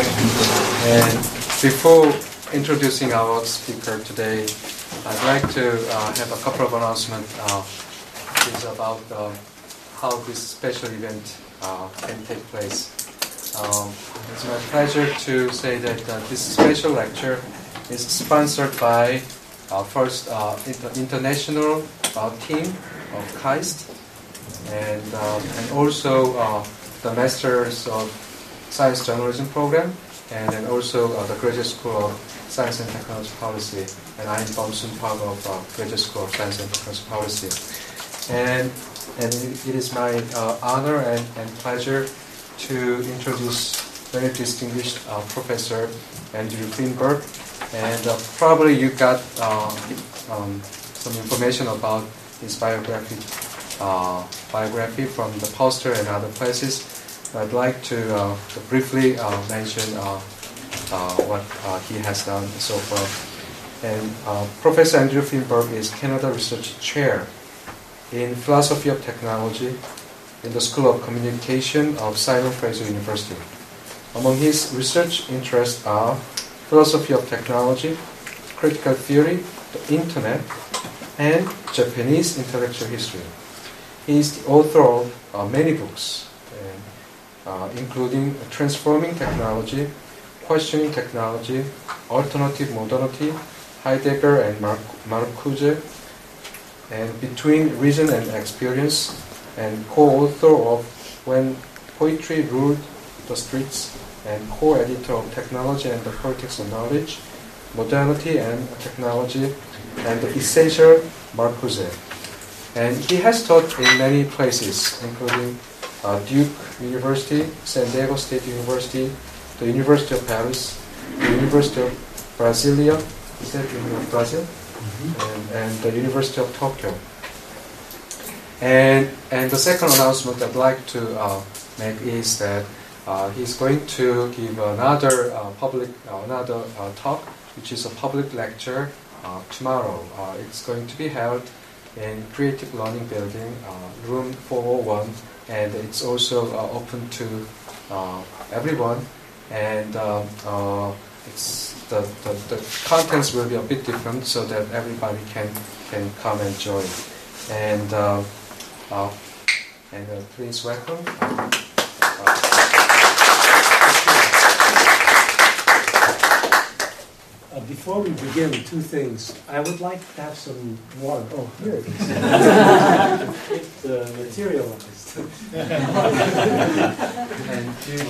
And before introducing our speaker today, I'd like to have a couple of announcements about how this special event can take place. It's my pleasure to say that this special lecture is sponsored by first international team of KAIST and also the Masters of Science Journalism program, and then also the Graduate School of Science and Technology Policy. And I'm Bum Soon Park of Graduate School of Science and Technology Policy. And it is my honor and pleasure to introduce very distinguished Professor Andrew Feenberg. And probably you got some information about his biography from the poster and other places. I'd like to briefly mention what he has done so far. And Professor Andrew Feenberg is Canada Research Chair in Philosophy of Technology in the School of Communication of Simon Fraser University. Among his research interests are philosophy of technology, critical theory, the internet, and Japanese intellectual history. He is the author of many books, including Transforming Technology, Questioning Technology, Alternative Modernity, Heidegger and Marcuse, and Between Reason and Experience, and co-author of When Poetry Ruled the Streets, and co-editor of Technology and the Politics of Knowledge, Modernity and Technology, and The Essential Marcuse. And he has taught in many places, including Duke University, San Diego State University, the University of Paris, the University of Brasilia, is that University of Brazil? Mm-hmm. and the University of Tokyo. And the second announcement I'd like to make is that he's going to give another talk, which is a public lecture tomorrow. It's going to be held in Creative Learning Building, room 401, and it's also open to everyone. And it's the contents will be a bit different, so that everybody can come and join. And please welcome. Before we begin, two things. I would like to have some water. Oh, here it is. It's materialized. And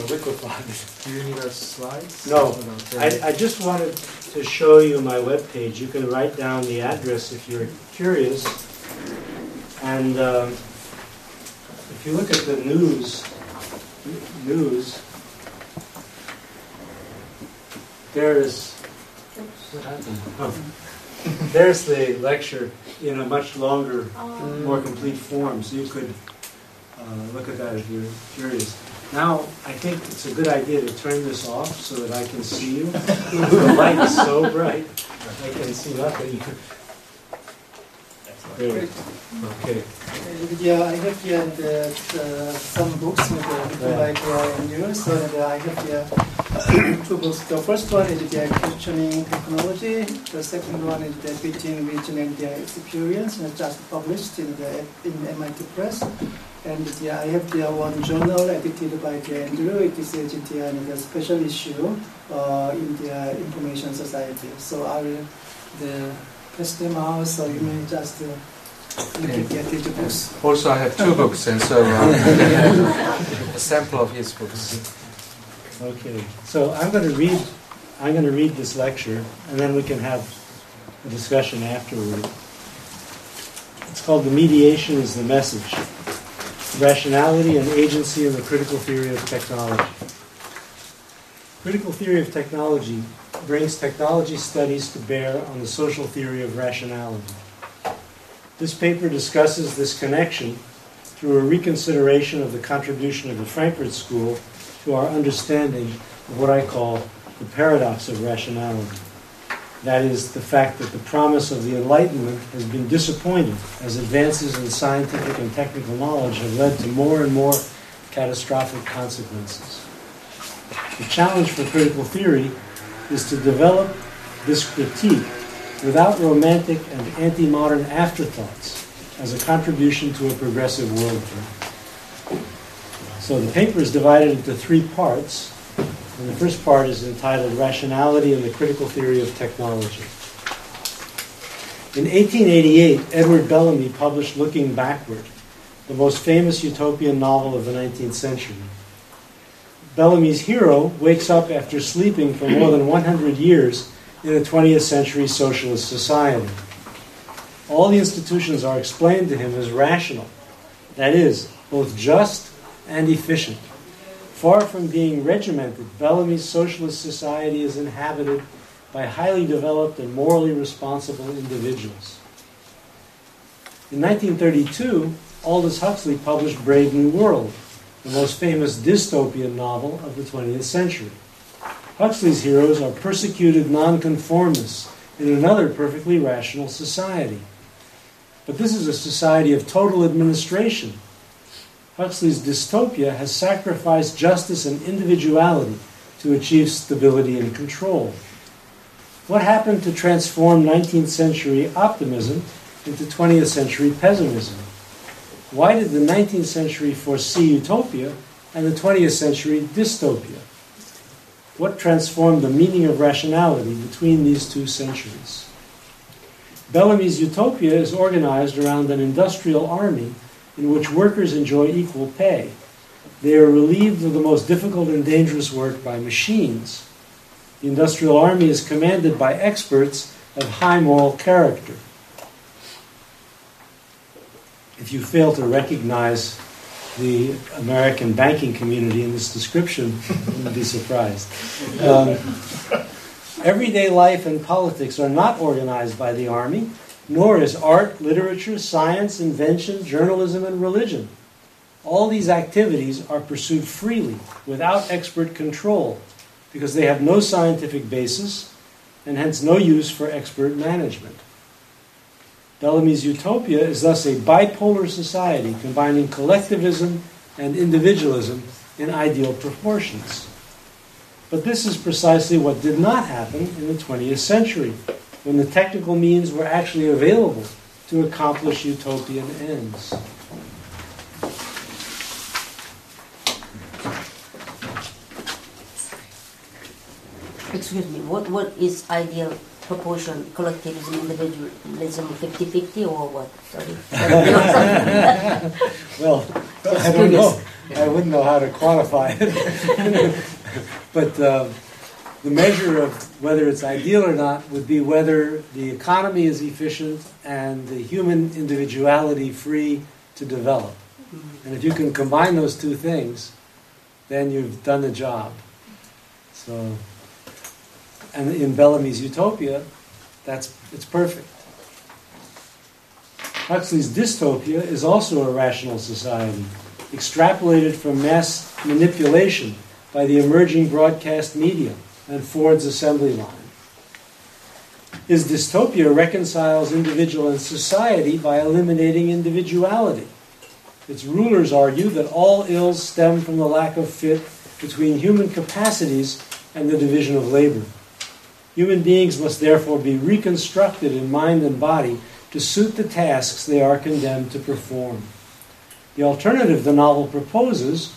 liquefied. Do you need a slides? No. I just wanted to show you my webpage. You can write down the address if you're curious. And if you look at the news, there's the lecture in a much longer, more complete form, so you could look at that if you're curious. Now, I think it's a good idea to turn this off so that I can see you. The light is so bright, I can see nothing. Great. Okay. Yeah, I have here some books by Andrew. So I have here two books. The first one is Questioning Technology. The second one is Between Reason and Experience, just published in MIT Press. And I have one journal edited by Andrew. It is in the special issue in the Information Society. So I will press them out, so you may just get the books. Also, I have two books, and so a sample of his books. Okay, so I'm going to read this lecture, and then we can have a discussion afterward. It's called "The Mediation is the Message: Rationality and Agency in the Critical Theory of Technology." Critical theory of technology brings technology studies to bear on the social theory of rationality. This paper discusses this connection through a reconsideration of the contribution of the Frankfurt School to our understanding of what I call the paradox of rationality. That is, the fact that the promise of the Enlightenment has been disappointed as advances in scientific and technical knowledge have led to more and more catastrophic consequences. The challenge for critical theory is to develop this critique without romantic and anti-modern afterthoughts as a contribution to a progressive worldview. So the paper is divided into 3 parts, and the first part is entitled Rationality and the Critical Theory of Technology. In 1888, Edward Bellamy published Looking Backward, the most famous utopian novel of the 19th century. Bellamy's hero wakes up after sleeping for more than 100 years in a 20th century socialist society. All the institutions are explained to him as rational, that is, both just and efficient. Far from being regimented, Bellamy's socialist society is inhabited by highly developed and morally responsible individuals. In 1932, Aldous Huxley published Brave New World, the most famous dystopian novel of the 20th century. Huxley's heroes are persecuted nonconformists in another perfectly rational society. But this is a society of total administration. Huxley's dystopia has sacrificed justice and individuality to achieve stability and control. What happened to transform 19th century optimism into 20th century pessimism? Why did the 19th century foresee utopia and the 20th century dystopia? What transformed the meaning of rationality between these 2 centuries? Bellamy's utopia is organized around an industrial army in which workers enjoy equal pay. They are relieved of the most difficult and dangerous work by machines. The industrial army is commanded by experts of high moral character. If you fail to recognize the American banking community in this description, you wouldn't be surprised. Everyday life and politics are not organized by the army, nor is art, literature, science, invention, journalism, and religion. All these activities are pursued freely, without expert control, because they have no scientific basis, and hence no use for expert management. Bellamy's utopia is thus a bipolar society combining collectivism and individualism in ideal proportions. But this is precisely what did not happen in the 20th century, when the technical means were actually available to accomplish utopian ends. Excuse me, what is ideal proportion, collectivism, individualism, 50-50 or what? Sorry. Well, I don't know. I wouldn't know how to quantify it. But the measure of whether it's ideal or not would be whether the economy is efficient and the human individuality free to develop. And if you can combine those 2 things, then you've done the job. So, and in Bellamy's utopia, it's perfect. Huxley's dystopia is also a rational society, extrapolated from mass manipulation by the emerging broadcast media and Ford's assembly line. His dystopia reconciles individual and society by eliminating individuality. Its rulers argue that all ills stem from the lack of fit between human capacities and the division of labor. Human beings must therefore be reconstructed in mind and body to suit the tasks they are condemned to perform. The alternative the novel proposes,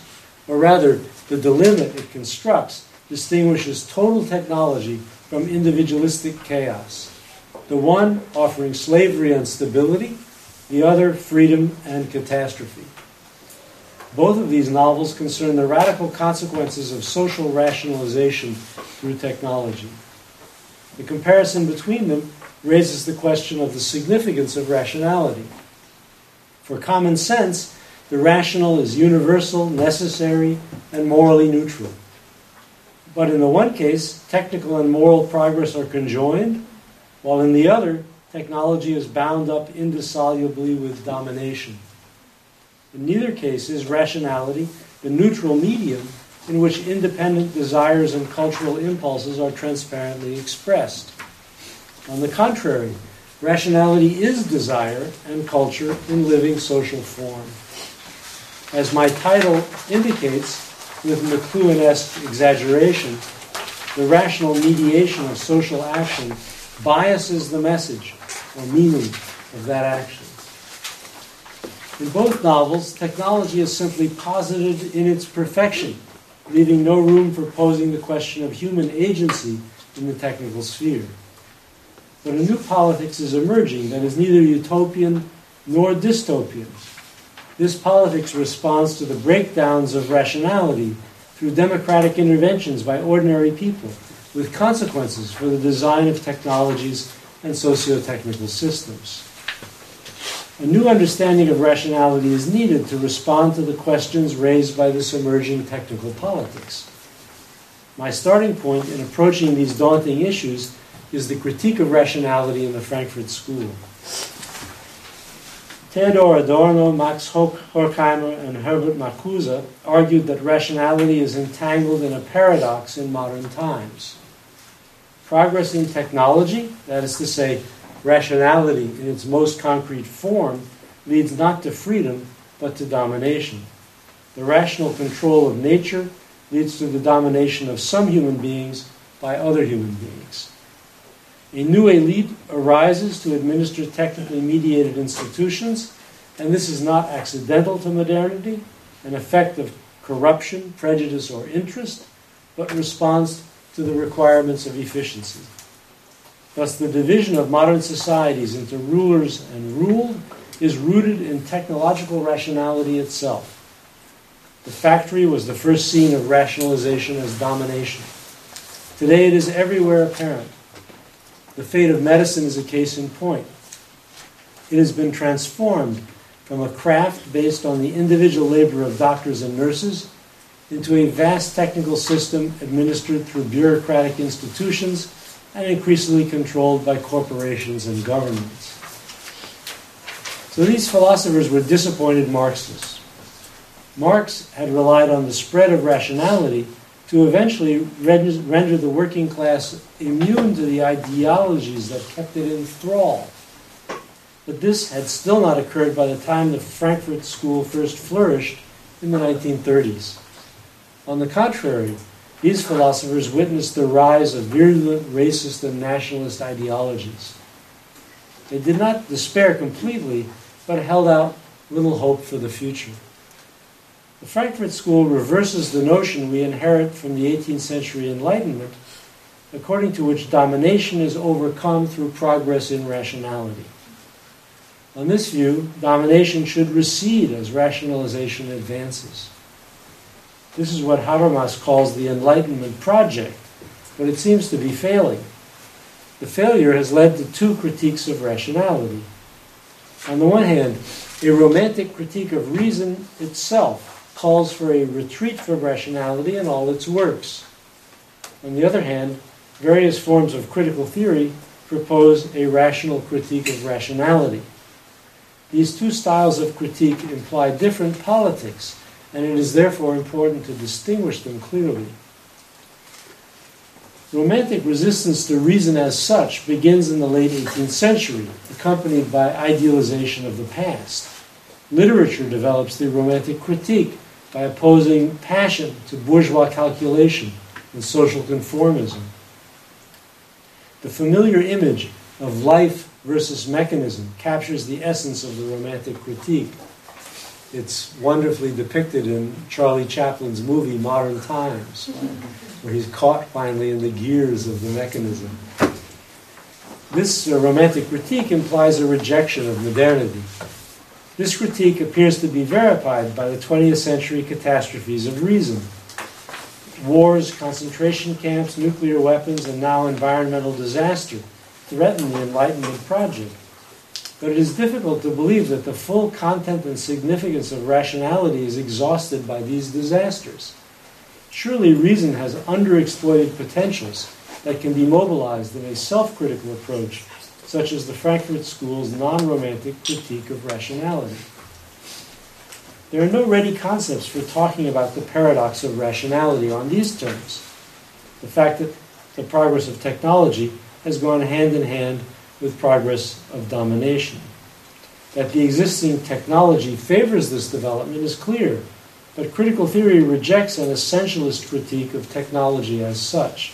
or rather the dilemma it constructs, distinguishes total technology from individualistic chaos. The one offering slavery and stability, the other freedom and catastrophe. Both of these novels concern the radical consequences of social rationalization through technology. The comparison between them raises the question of the significance of rationality. For common sense, the rational is universal, necessary, and morally neutral. But in the one case, technical and moral progress are conjoined, while in the other, technology is bound up indissolubly with domination. In neither case is rationality the neutral medium in which independent desires and cultural impulses are transparently expressed. On the contrary, rationality is desire and culture in living social form. As my title indicates, with McLuhan-esque exaggeration, the rational mediation of social action biases the message or meaning of that action. In both novels, technology is simply posited in its perfection, leaving no room for posing the question of human agency in the technical sphere. But a new politics is emerging that is neither utopian nor dystopian. This politics responds to the breakdowns of rationality through democratic interventions by ordinary people, with consequences for the design of technologies and socio-technical systems. A new understanding of rationality is needed to respond to the questions raised by this emerging technical politics. My starting point in approaching these daunting issues is the critique of rationality in the Frankfurt School. Theodor Adorno, Max Horkheimer, and Herbert Marcuse argued that rationality is entangled in a paradox in modern times. Progress in technology, that is to say, rationality in its most concrete form, leads not to freedom, but to domination. The rational control of nature leads to the domination of some human beings by other human beings. A new elite arises to administer technically mediated institutions, and this is not accidental to modernity, an effect of corruption, prejudice, or interest, but responds to the requirements of efficiency. Thus, the division of modern societies into rulers and ruled is rooted in technological rationality itself. The factory was the first scene of rationalization as domination. Today it is everywhere apparent. The fate of medicine is a case in point. It has been transformed from a craft based on the individual labor of doctors and nurses into a vast technical system administered through bureaucratic institutions and increasingly controlled by corporations and governments. So these philosophers were disappointed Marxists. Marx had relied on the spread of rationality to eventually render the working class immune to the ideologies that kept it in thrall. But this had still not occurred by the time the Frankfurt School first flourished in the 1930s. On the contrary, these philosophers witnessed the rise of virulent racist and nationalist ideologies. They did not despair completely, but held out little hope for the future. The Frankfurt School reverses the notion we inherit from the 18th century Enlightenment, according to which domination is overcome through progress in rationality. On this view, domination should recede as rationalization advances. This is what Habermas calls the Enlightenment project, but it seems to be failing. The failure has led to two critiques of rationality. On the one hand, a romantic critique of reason itself calls for a retreat from rationality in all its works. On the other hand, various forms of critical theory propose a rational critique of rationality. These two styles of critique imply different politics, and it is therefore important to distinguish them clearly. Romantic resistance to reason as such begins in the late 18th century, accompanied by idealization of the past. Literature develops the romantic critique by opposing passion to bourgeois calculation and social conformism. The familiar image of life versus mechanism captures the essence of the romantic critique. It's wonderfully depicted in Charlie Chaplin's movie Modern Times, where he's caught finally in the gears of the mechanism. This romantic critique implies a rejection of modernity. This critique appears to be verified by the 20th century catastrophes of reason. Wars, concentration camps, nuclear weapons, and now environmental disaster threaten the Enlightenment project. But it is difficult to believe that the full content and significance of rationality is exhausted by these disasters. Surely reason has underexploited potentials that can be mobilized in a self-critical approach, such as the Frankfurt School's non-romantic critique of rationality. There are no ready concepts for talking about the paradox of rationality on these terms. The fact that the progress of technology has gone hand in hand with progress of domination. That the existing technology favors this development is clear. But critical theory rejects an essentialist critique of technology as such.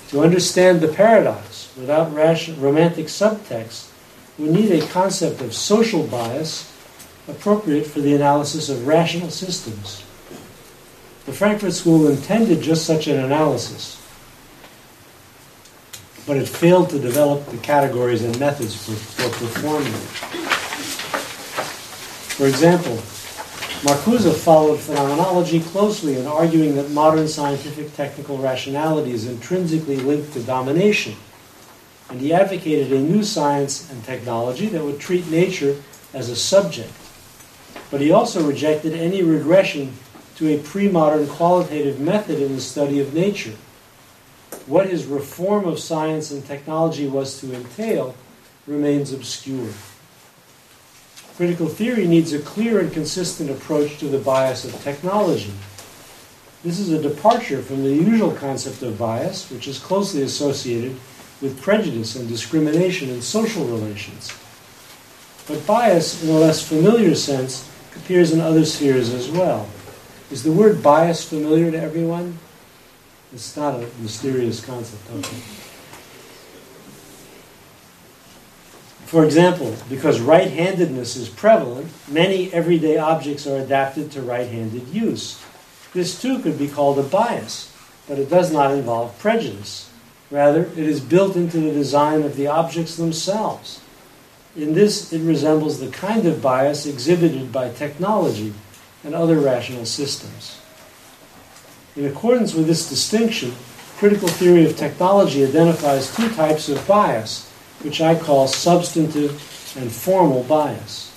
To understand the paradox without romantic subtext, we need a concept of social bias appropriate for the analysis of rational systems. The Frankfurt School intended just such an analysis, but it failed to develop the categories and methods for performing it. For example, Marcuse followed phenomenology closely in arguing that modern scientific technical rationality is intrinsically linked to domination, and he advocated a new science and technology that would treat nature as a subject. But he also rejected any regression to a pre-modern qualitative method in the study of nature. What his reform of science and technology was to entail remains obscure. Critical theory needs a clear and consistent approach to the bias of technology. This is a departure from the usual concept of bias, which is closely associated with prejudice and discrimination in social relations. But bias, in a less familiar sense, appears in other spheres as well. Is the word bias familiar to everyone? It's not a mysterious concept, okay. For example, because right-handedness is prevalent, many everyday objects are adapted to right-handed use. This too could be called a bias, but it does not involve prejudice. Rather, it is built into the design of the objects themselves. In this, it resembles the kind of bias exhibited by technology and other rational systems. In accordance with this distinction, critical theory of technology identifies two types of bias, which I call substantive and formal bias.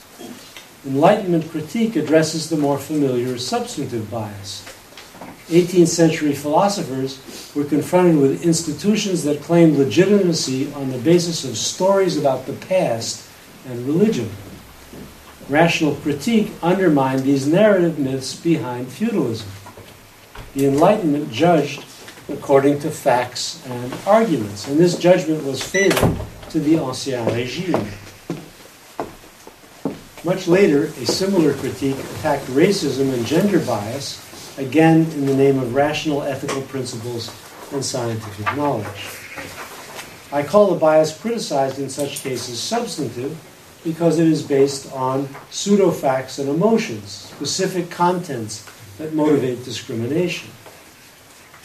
Enlightenment critique addresses the more familiar substantive bias. 18th century philosophers were confronted with institutions that claimed legitimacy on the basis of stories about the past and religion. Rational critique undermined these narrative myths behind feudalism. The Enlightenment judged according to facts and arguments, and this judgment was fatal to the Ancien Régime. Much later, a similar critique attacked racism and gender bias, again in the name of rational ethical principles and scientific knowledge. I call the bias criticized in such cases substantive because it is based on pseudo-facts and emotions, specific contents that motivate discrimination.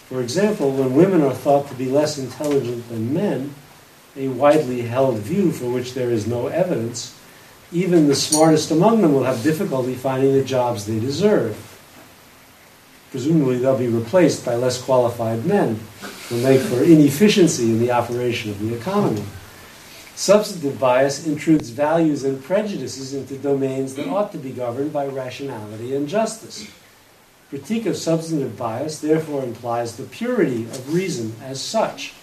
For example, when women are thought to be less intelligent than men, a widely held view for which there is no evidence, even the smartest among them will have difficulty finding the jobs they deserve. Presumably they'll be replaced by less qualified men, will make for inefficiency in the operation of the economy. Substantive bias intrudes values and prejudices into domains that ought to be governed by rationality and justice. Critique of substantive bias therefore implies the purity of reason as such.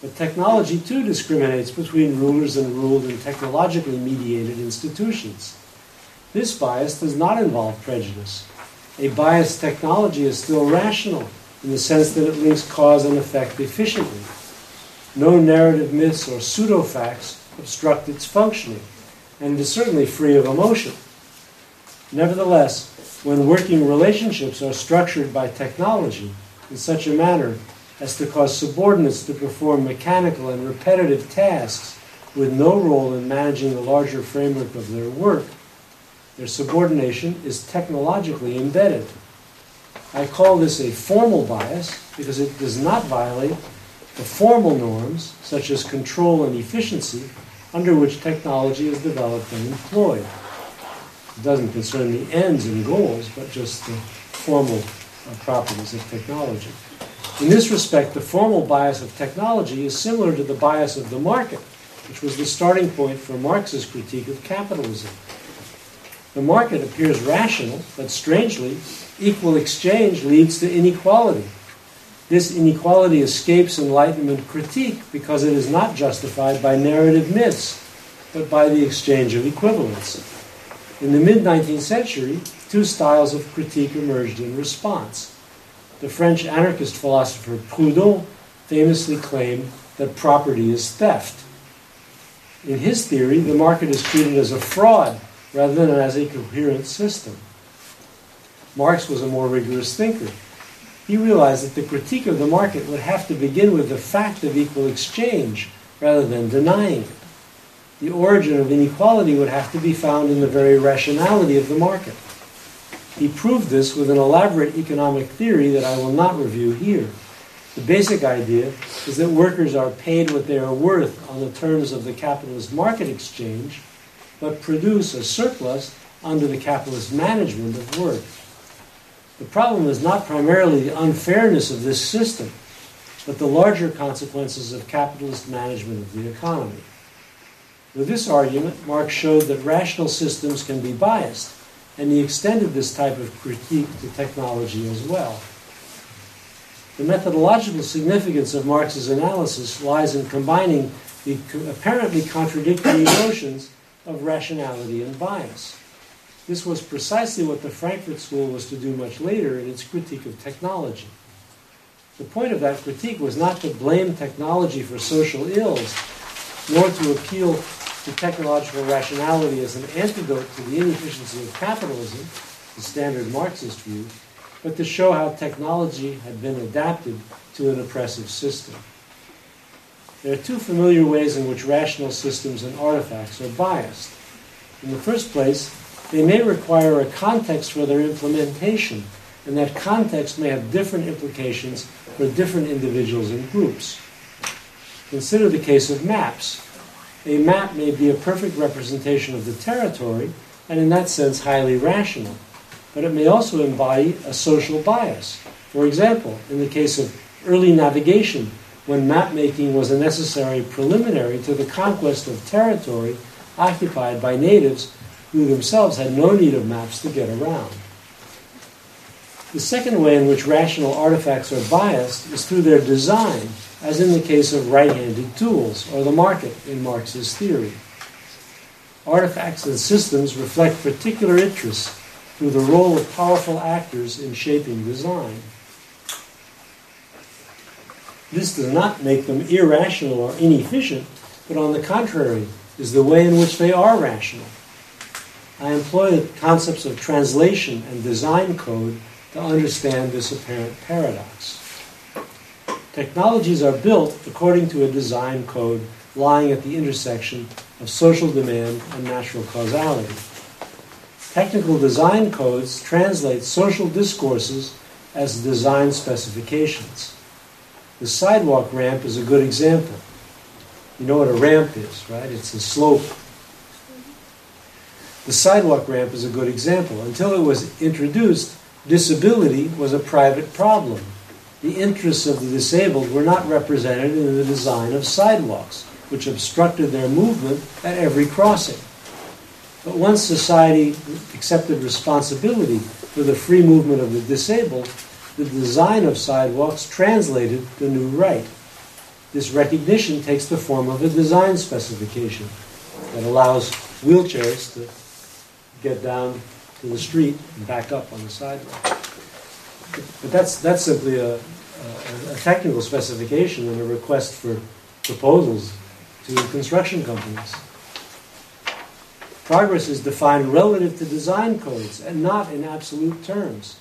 But technology too discriminates between rulers and ruled in technologically mediated institutions. This bias does not involve prejudice. A biased technology is still rational in the sense that it links cause and effect efficiently. No narrative myths or pseudo-facts obstruct its functioning, and it is certainly free of emotion. Nevertheless, when working relationships are structured by technology in such a manner as to cause subordinates to perform mechanical and repetitive tasks with no role in managing the larger framework of their work, their subordination is technologically embedded. I call this a formal bias because it does not violate the formal norms, such as control and efficiency, under which technology is developed and employed. It doesn't concern the ends and goals, but just the formal properties of technology. In this respect, the formal bias of technology is similar to the bias of the market, which was the starting point for Marx's critique of capitalism. The market appears rational, but strangely, equal exchange leads to inequality. This inequality escapes Enlightenment critique because it is not justified by narrative myths, but by the exchange of equivalents. In the mid-19th century, two styles of critique emerged in response. The French anarchist philosopher Proudhon famously claimed that property is theft. In his theory, the market is treated as a fraud rather than as a coherent system. Marx was a more rigorous thinker. He realized that the critique of the market would have to begin with the fact of equal exchange rather than denying it. The origin of inequality would have to be found in the very rationality of the market. He proved this with an elaborate economic theory that I will not review here. The basic idea is that workers are paid what they are worth on the terms of the capitalist market exchange, but produce a surplus under the capitalist management of work. The problem is not primarily the unfairness of this system, but the larger consequences of capitalist management of the economy. With this argument, Marx showed that rational systems can be biased, and he extended this type of critique to technology as well. The methodological significance of Marx's analysis lies in combining the apparently contradictory notions of rationality and bias. This was precisely what the Frankfurt School was to do much later in its critique of technology. The point of that critique was not to blame technology for social ills, nor to appeal to technological rationality as an antidote to the inefficiency of capitalism, the standard Marxist view, but to show how technology had been adapted to an oppressive system. There are two familiar ways in which rational systems and artifacts are biased. In the first place, they may require a context for their implementation, and that context may have different implications for different individuals and groups. Consider the case of maps. A map may be a perfect representation of the territory, and in that sense highly rational, but it may also embody a social bias. For example, in the case of early navigation, when map-making was a necessary preliminary to the conquest of territory occupied by natives who themselves had no need of maps to get around. The second way in which rational artifacts are biased is through their design, as in the case of right-handed tools, or the market in Marx's theory. Artifacts and systems reflect particular interests through the role of powerful actors in shaping design. This does not make them irrational or inefficient, but on the contrary, is the way in which they are rational. I employ the concepts of translation and design code to understand this apparent paradox. Technologies are built according to a design code lying at the intersection of social demand and natural causality. Technical design codes translate social discourses as design specifications. The sidewalk ramp is a good example. You know what a ramp is, right? It's a slope. The sidewalk ramp is a good example. Until it was introduced, disability was a private problem. The interests of the disabled were not represented in the design of sidewalks, which obstructed their movement at every crossing. But once society accepted responsibility for the free movement of the disabled, the design of sidewalks translated the new right. This recognition takes the form of a design specification that allows wheelchairs to get down to the street and back up on the sidewalk. But that's simply a technical specification and a request for proposals to construction companies. Progress is defined relative to design codes and not in absolute terms.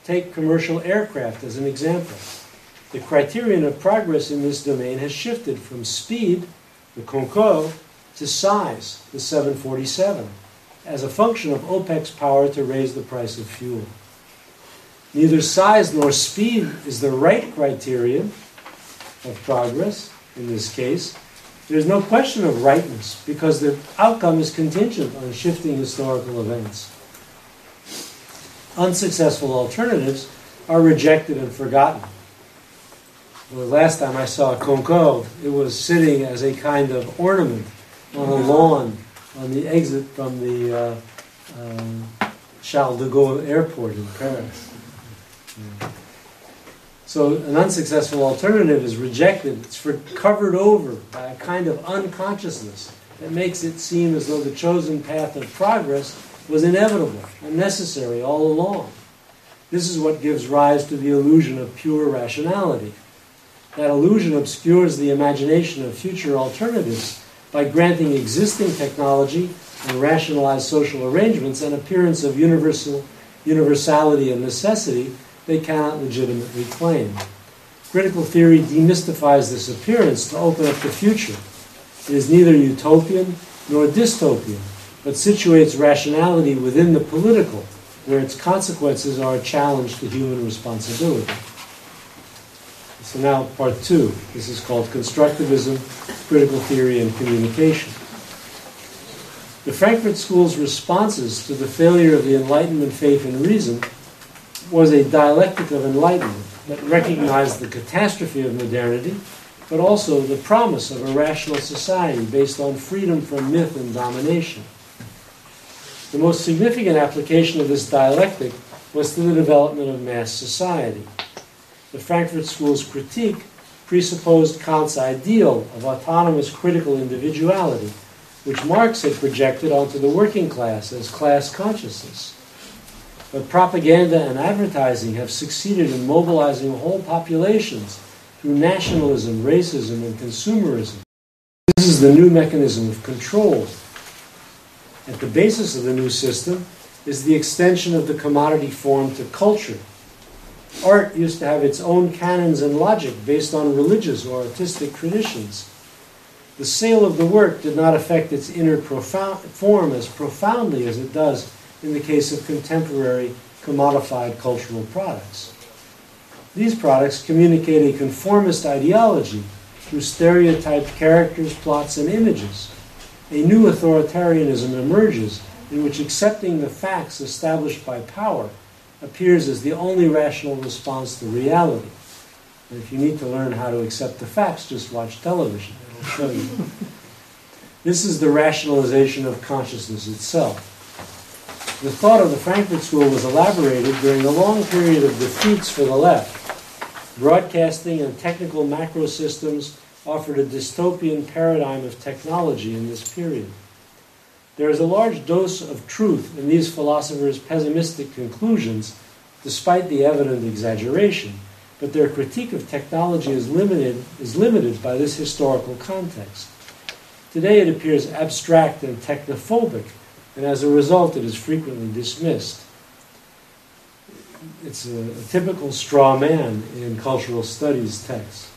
Take commercial aircraft as an example. The criterion of progress in this domain has shifted from speed, the Concorde, to size, the 747, as a function of OPEC's power to raise the price of fuel. Neither size nor speed is the right criterion of progress in this case. There's no question of rightness because the outcome is contingent on shifting historical events. Unsuccessful alternatives are rejected and forgotten. The last time I saw a Concorde, it was sitting as a kind of ornament on a lawn on the exit from the Charles de Gaulle airport in Paris. So an unsuccessful alternative is rejected. It's covered over by a kind of unconsciousness that makes it seem as though the chosen path of progress was inevitable and necessary all along. This is what gives rise to the illusion of pure rationality. That illusion obscures the imagination of future alternatives by granting existing technology and rationalized social arrangements an appearance of universal universality and necessity they cannot legitimately claim. Critical theory demystifies this appearance to open up the future. It is neither utopian nor dystopian, but situates rationality within the political, where its consequences are a challenge to human responsibility. So now part 2. This is called Constructivism, Critical Theory, and Communication. The Frankfurt School's responses to the failure of the Enlightenment faith in reason was a dialectic of enlightenment that recognized the catastrophe of modernity, but also the promise of a rational society based on freedom from myth and domination. The most significant application of this dialectic was to the development of mass society. The Frankfurt School's critique presupposed Kant's ideal of autonomous critical individuality, which Marx had projected onto the working class as class consciousness. But propaganda and advertising have succeeded in mobilizing whole populations through nationalism, racism, and consumerism. This is the new mechanism of control. At the basis of the new system is the extension of the commodity form to culture. Art used to have its own canons and logic based on religious or artistic traditions. The sale of the work did not affect its inner form as profoundly as it does in the case of contemporary commodified cultural products. These products communicate a conformist ideology through stereotyped characters, plots, and images. A new authoritarianism emerges in which accepting the facts established by power appears as the only rational response to reality. And if you need to learn how to accept the facts, just watch television. It'll show you. This is the rationalization of consciousness itself. The thought of the Frankfurt School was elaborated during a long period of defeats for the left. Broadcasting and technical macro systems offered a dystopian paradigm of technology in this period. There is a large dose of truth in these philosophers' pessimistic conclusions, despite the evident exaggeration, but their critique of technology is limited by this historical context. Today it appears abstract and technophobic, and as a result it is frequently dismissed. It's a typical straw man in cultural studies texts.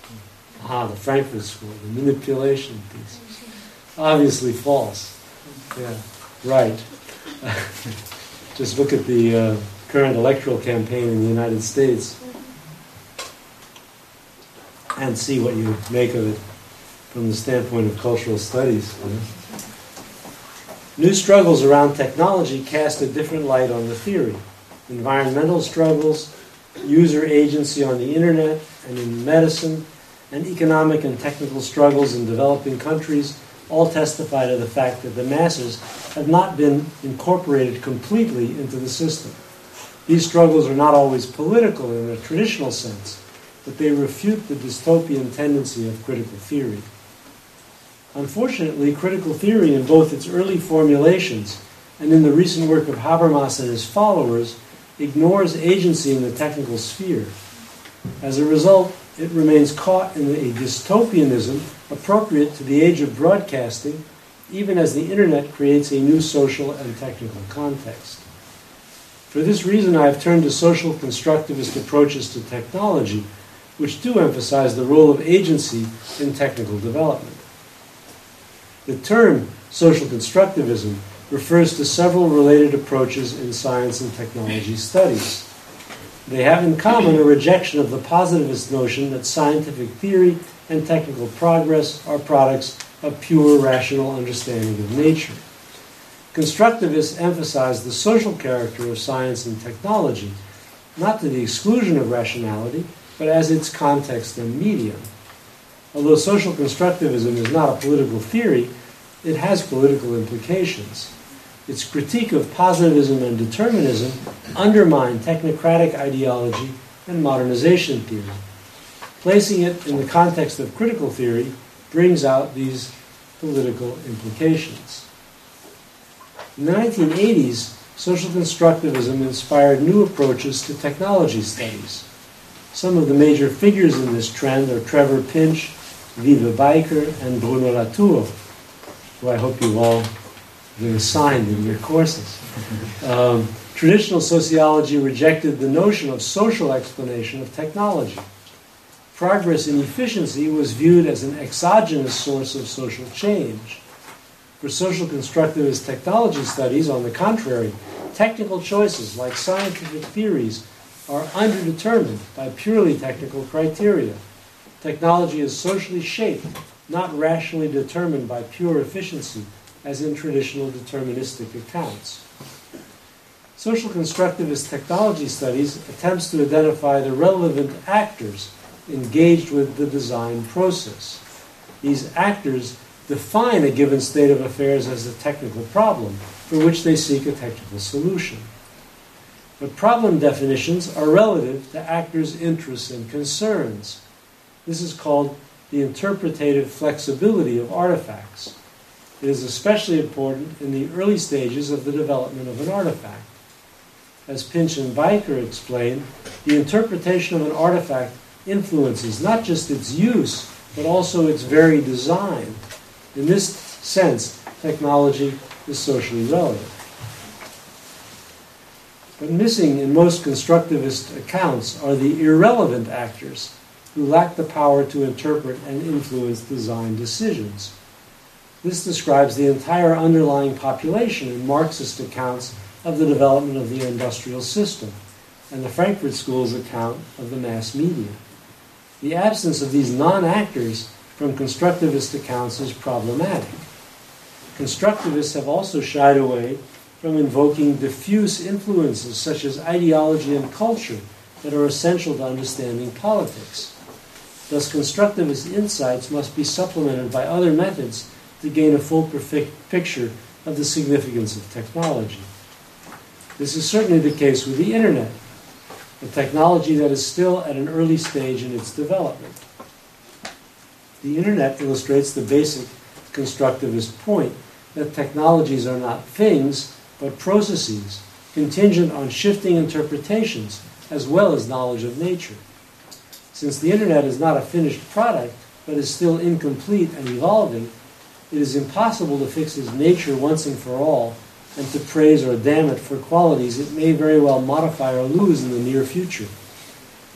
The Frankfurt School, the manipulation thesis. Obviously false. Yeah, right. Just look at the current electoral campaign in the United States and see what you make of it from the standpoint of cultural studies. New struggles around technology cast a different light on the theory. Environmental struggles, user agency on the internet and in medicine, and economic and technical struggles in developing countries all testify to the fact that the masses have not been incorporated completely into the system. These struggles are not always political in a traditional sense, but they refute the dystopian tendency of critical theory. Unfortunately, critical theory in both its early formulations and in the recent work of Habermas and his followers ignores agency in the technical sphere. As a result, it remains caught in a dystopianism appropriate to the age of broadcasting, even as the internet creates a new social and technical context. For this reason, I have turned to social constructivist approaches to technology, which do emphasize the role of agency in technical development. The term social constructivism refers to several related approaches in science and technology studies. They have in common a rejection of the positivist notion that scientific theory and technical progress are products of pure rational understanding of nature. Constructivists emphasize the social character of science and technology, not to the exclusion of rationality, but as its context and medium. Although social constructivism is not a political theory, it has political implications. Its critique of positivism and determinism undermine technocratic ideology and modernization theory. Placing it in the context of critical theory brings out these political implications. In the 1980s, social constructivism inspired new approaches to technology studies. Some of the major figures in this trend are Trevor Pinch, Viva Biker, and Bruno Latour, who I hope you've all been assigned in your courses. Traditional sociology rejected the notion of social explanation of technology. Progress in efficiency was viewed as an exogenous source of social change. For social constructivist technology studies, on the contrary, technical choices like scientific theories are underdetermined by purely technical criteria. Technology is socially shaped, not rationally determined by pure efficiency, as in traditional deterministic accounts. Social constructivist technology studies attempts to identify the relevant actors engaged with the design process. These actors define a given state of affairs as a technical problem for which they seek a technical solution. But problem definitions are relative to actors' interests and concerns. This is called the interpretative flexibility of artifacts. It is especially important in the early stages of the development of an artifact. As Pinch and Biker explain, the interpretation of an artifact influences not just its use, but also its very design. In this sense, technology is socially relevant. But missing in most constructivist accounts are the irrelevant actors who lack the power to interpret and influence design decisions. This describes the entire underlying population in Marxist accounts of the development of the industrial system and the Frankfurt School's account of the mass media. The absence of these non-actors from constructivist accounts is problematic. Constructivists have also shied away from invoking diffuse influences such as ideology and culture that are essential to understanding politics. Thus, constructivist insights must be supplemented by other methods to gain a full picture of the significance of technology. This is certainly the case with the Internet, a technology that is still at an early stage in its development. The Internet illustrates the basic constructivist point that technologies are not things, but processes, contingent on shifting interpretations as well as knowledge of nature. Since the Internet is not a finished product, but is still incomplete and evolving, it is impossible to fix its nature once and for all, and to praise or damn it for qualities it may very well modify or lose in the near future.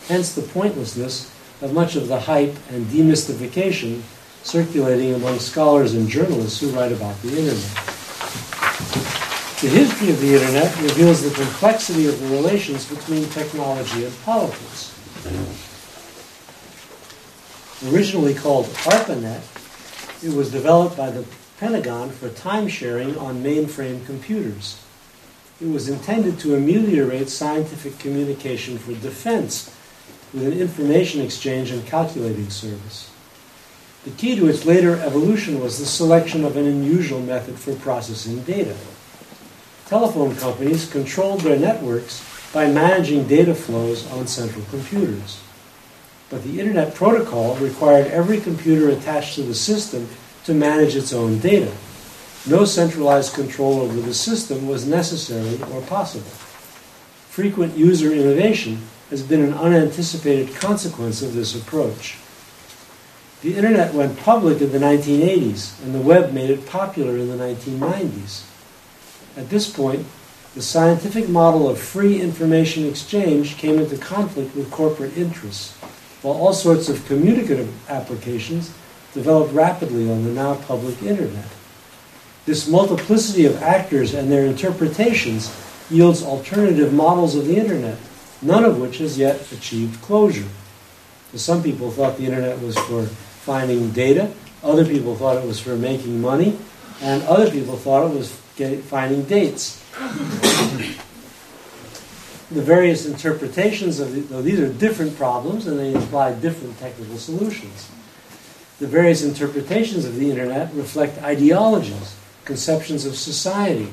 Hence the pointlessness of much of the hype and demystification circulating among scholars and journalists who write about the Internet. The history of the Internet reveals the complexity of the relations between technology and politics. Originally called ARPANET, it was developed by the Pentagon for time sharing on mainframe computers. It was intended to ameliorate scientific communication for defense with an information exchange and calculating service. The key to its later evolution was the selection of an unusual method for processing data. Telephone companies controlled their networks by managing data flows on central computers. But the Internet protocol required every computer attached to the system to manage its own data. No centralized control over the system was necessary or possible. Frequent user innovation has been an unanticipated consequence of this approach. The Internet went public in the 1980s, and the web made it popular in the 1990s. At this point, the scientific model of free information exchange came into conflict with corporate interests, while all sorts of communicative applications developed rapidly on the now public Internet. This multiplicity of actors and their interpretations yields alternative models of the Internet, none of which has yet achieved closure. So some people thought the Internet was for finding data, other people thought it was for making money, and other people thought it was finding dates. The various interpretations of these are different problems and they imply different technical solutions. The various interpretations of the Internet reflect ideologies, conceptions of society.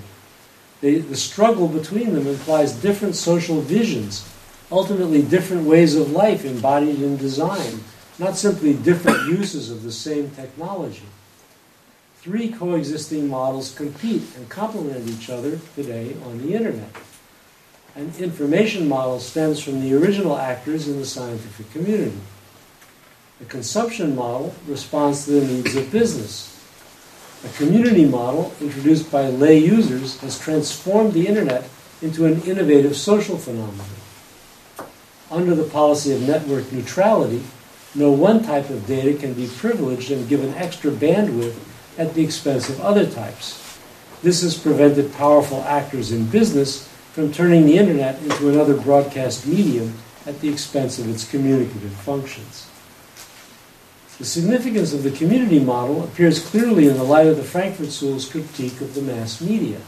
The struggle between them implies different social visions, ultimately different ways of life embodied in design, not simply different uses of the same technology. Three coexisting models compete and complement each other today on the Internet. An information model stems from the original actors in the scientific community. A consumption model responds to the needs of business. A community model, introduced by lay users, has transformed the Internet into an innovative social phenomenon. Under the policy of network neutrality, no one type of data can be privileged and given extra bandwidth at the expense of other types. This has prevented powerful actors in business from turning the internet into another broadcast medium at the expense of its communicative functions. The significance of the community model appears clearly in the light of the Frankfurt School's critique of the mass media.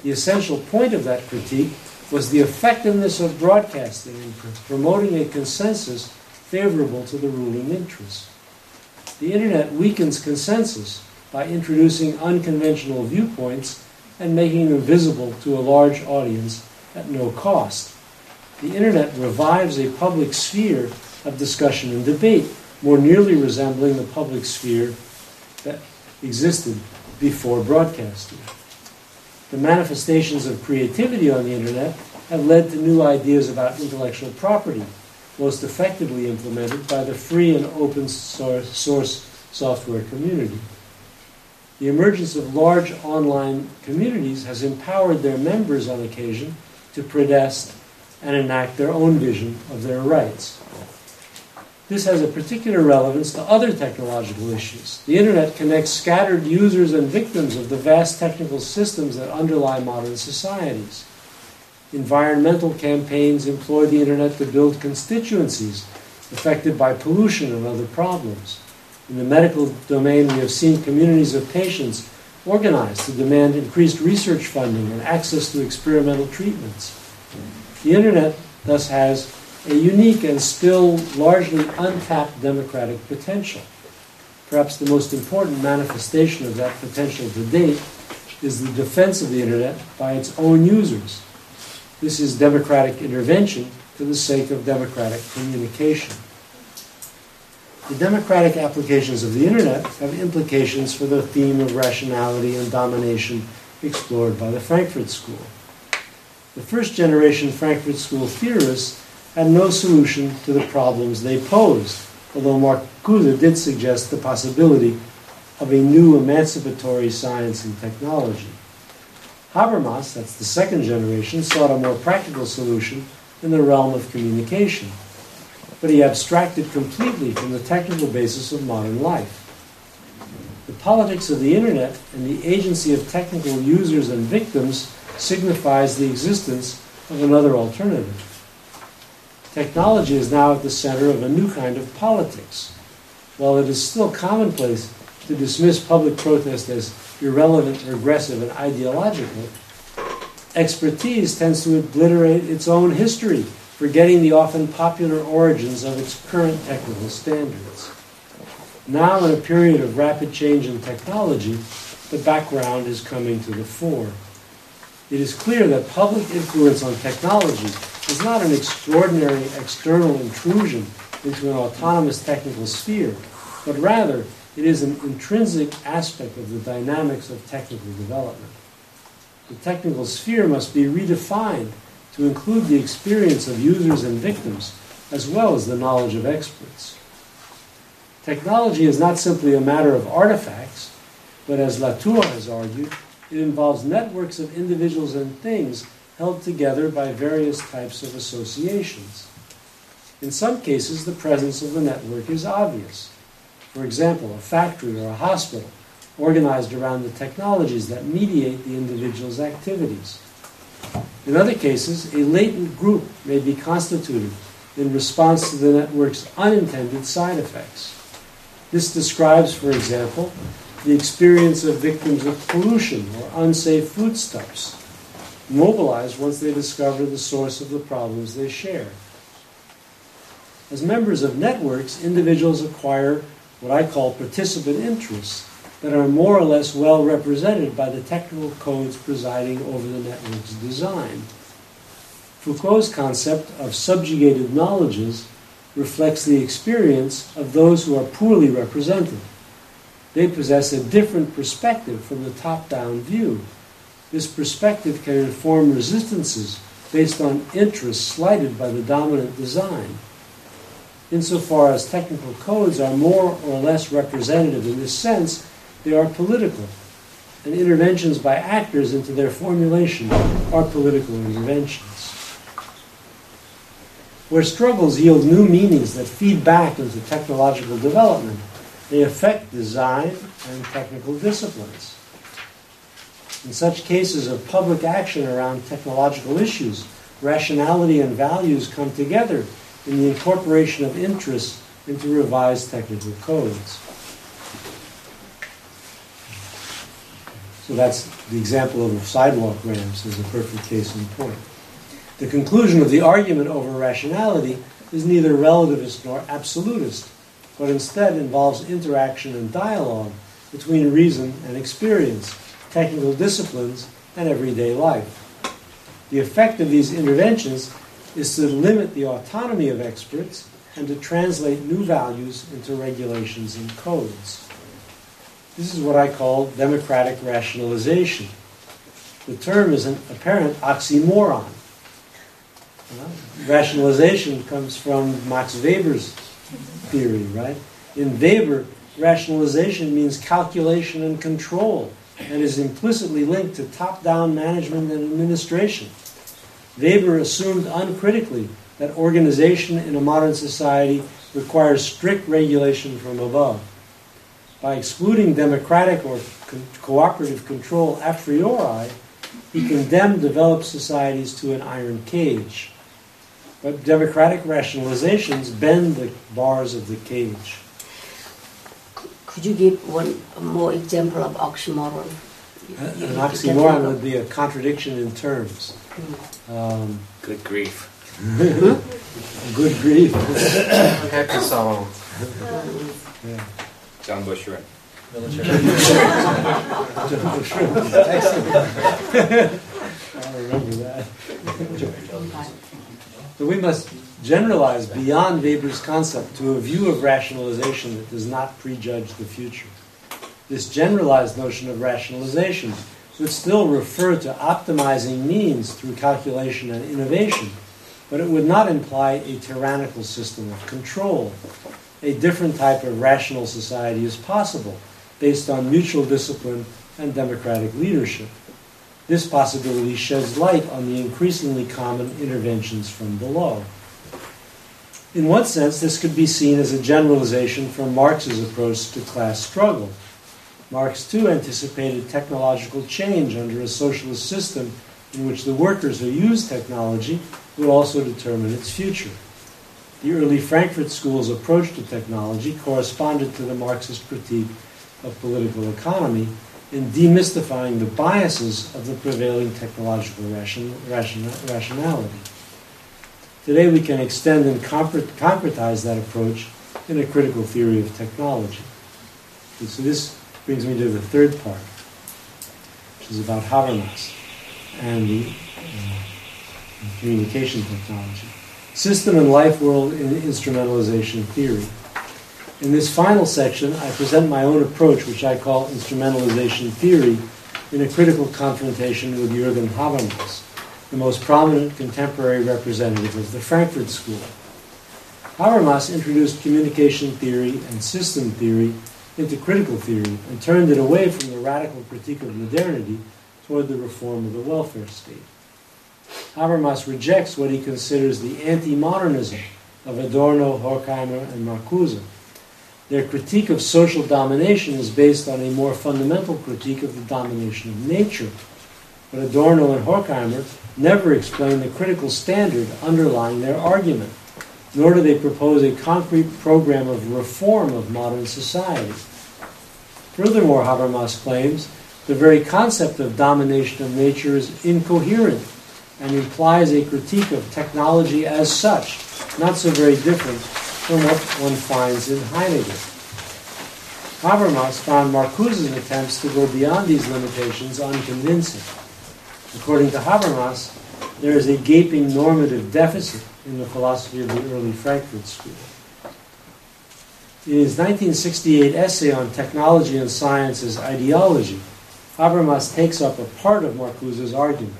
The essential point of that critique was the effectiveness of broadcasting in promoting a consensus favorable to the ruling interests. The internet weakens consensus by introducing unconventional viewpoints and making them visible to a large audience at no cost. The internet revives a public sphere of discussion and debate, more nearly resembling the public sphere that existed before broadcasting. The manifestations of creativity on the internet have led to new ideas about intellectual property, most effectively implemented by the free and open source software community. The emergence of large online communities has empowered their members on occasion to protest and enact their own vision of their rights. This has a particular relevance to other technological issues. The internet connects scattered users and victims of the vast technical systems that underlie modern societies. Environmental campaigns employ the internet to build constituencies affected by pollution and other problems. In the medical domain, we have seen communities of patients organized to demand increased research funding and access to experimental treatments. The internet thus has a unique and still largely untapped democratic potential. Perhaps the most important manifestation of that potential to date is the defense of the internet by its own users. This is democratic intervention for the sake of democratic communication. The democratic applications of the internet have implications for the theme of rationality and domination explored by the Frankfurt School. The first-generation Frankfurt School theorists had no solution to the problems they posed, although Marcuse did suggest the possibility of a new emancipatory science and technology. Habermas, that's the second generation, sought a more practical solution in the realm of communication, but he abstracted completely from the technical basis of modern life. The politics of the internet and the agency of technical users and victims signifies the existence of another alternative. Technology is now at the center of a new kind of politics. While it is still commonplace to dismiss public protest as irrelevant, regressive, and ideological, expertise tends to obliterate its own history, forgetting the often popular origins of its current technical standards. Now, in a period of rapid change in technology, the background is coming to the fore. It is clear that public influence on technology is not an extraordinary external intrusion into an autonomous technical sphere, but rather it is an intrinsic aspect of the dynamics of technical development. The technical sphere must be redefined to include the experience of users and victims, as well as the knowledge of experts. Technology is not simply a matter of artifacts, but as Latour has argued, it involves networks of individuals and things held together by various types of associations. In some cases, the presence of the network is obvious. For example, a factory or a hospital organized around the technologies that mediate the individual's activities. In other cases, a latent group may be constituted in response to the network's unintended side effects. This describes, for example, the experience of victims of pollution or unsafe foodstuffs, mobilized once they discover the source of the problems they share. As members of networks, individuals acquire what I call participant interests that are more or less well represented by the technical codes presiding over the network's design. Foucault's concept of subjugated knowledges reflects the experience of those who are poorly represented. They possess a different perspective from the top-down view. This perspective can inform resistances based on interests slighted by the dominant design. Insofar as technical codes are more or less representative in this sense, they are political. and interventions by actors into their formulation are political interventions. Where struggles yield new meanings that feed back into technological development, they affect design and technical disciplines. In such cases of public action around technological issues, rationality and values come together in the incorporation of interests into revised technical codes. So that's the example of sidewalk ramps as a perfect case in point. The conclusion of the argument over rationality is neither relativist nor absolutist, but instead involves interaction and dialogue between reason and experience, technical disciplines, and everyday life. The effect of these interventions is to limit the autonomy of experts and to translate new values into regulations and codes. This is what I call democratic rationalization. The term is an apparent oxymoron. Rationalization comes from Max Weber's theory, right? In Weber, rationalization means calculation and control and is implicitly linked to top-down management and administration. Weber assumed uncritically that organization in a modern society requires strict regulation from above. By excluding democratic or cooperative control a priori, he condemned developed societies to an iron cage. But democratic rationalizations bend the bars of the cage. Could you give one more example of oxymoron? An oxymoron would be a contradiction in terms. Good grief. Good grief. Happy sorrow. Yeah. John Bush shrimp. I remember that. So we must generalize beyond Weber's concept to a view of rationalization that does not prejudge the future. This generalized notion of rationalization would still refer to optimizing means through calculation and innovation, but it would not imply a tyrannical system of control. A different type of rational society is possible, based on mutual discipline and democratic leadership. This possibility sheds light on the increasingly common interventions from below. In what sense, this could be seen as a generalization from Marx's approach to class struggle. Marx, too, anticipated technological change under a socialist system in which the workers who use technology would also determine its future. The early Frankfurt School's approach to technology corresponded to the Marxist critique of political economy in demystifying the biases of the prevailing technological rationality. Today we can extend and concretize that approach in a critical theory of technology. And so this brings me to the third part, which is about Habermas and the communication technology. System and life world in instrumentalization theory. In this final section, I present my own approach, which I call instrumentalization theory, in a critical confrontation with Jürgen Habermas, the most prominent contemporary representative of the Frankfurt School. Habermas introduced communication theory and system theory into critical theory and turned it away from the radical critique of modernity toward the reform of the welfare state. Habermas rejects what he considers the anti-modernism of Adorno, Horkheimer, and Marcuse. Their critique of social domination is based on a more fundamental critique of the domination of nature. But Adorno and Horkheimer never explain the critical standard underlying their argument, nor do they propose a concrete program of reform of modern society. Furthermore, Habermas claims the very concept of domination of nature is incoherent and implies a critique of technology as such, not so very different from what one finds in Heidegger. Habermas found Marcuse's attempts to go beyond these limitations unconvincing. According to Habermas, there is a gaping normative deficit in the philosophy of the early Frankfurt School. In his 1968 essay on technology and science as ideology, Habermas takes up a part of Marcuse's argument,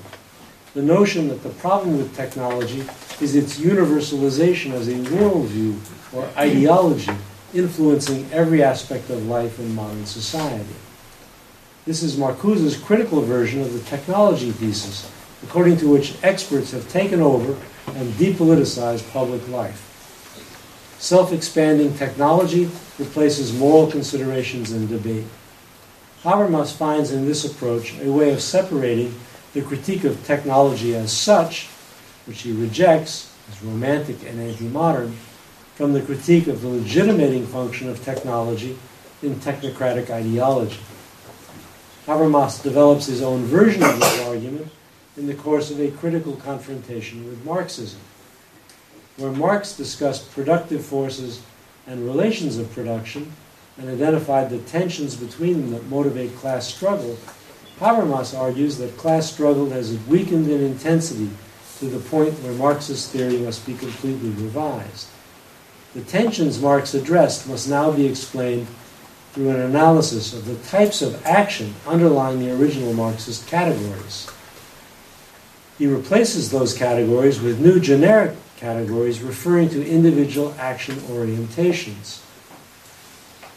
the notion that the problem with technology is its universalization as a worldview or ideology influencing every aspect of life in modern society. This is Marcuse's critical version of the technology thesis, according to which experts have taken over and depoliticized public life. Self-expanding technology replaces moral considerations and debate. Habermas finds in this approach a way of separating the critique of technology as such, which he rejects as romantic and anti-modern, from the critique of the legitimating function of technology in technocratic ideology. Habermas develops his own version of this argument in the course of a critical confrontation with Marxism. Where Marx discussed productive forces and relations of production and identified the tensions between them that motivate class struggle, Habermas argues that class struggle has weakened in intensity to the point where Marxist theory must be completely revised. The tensions Marx addressed must now be explained through an analysis of the types of action underlying the original Marxist categories. He replaces those categories with new generic categories referring to individual action orientations.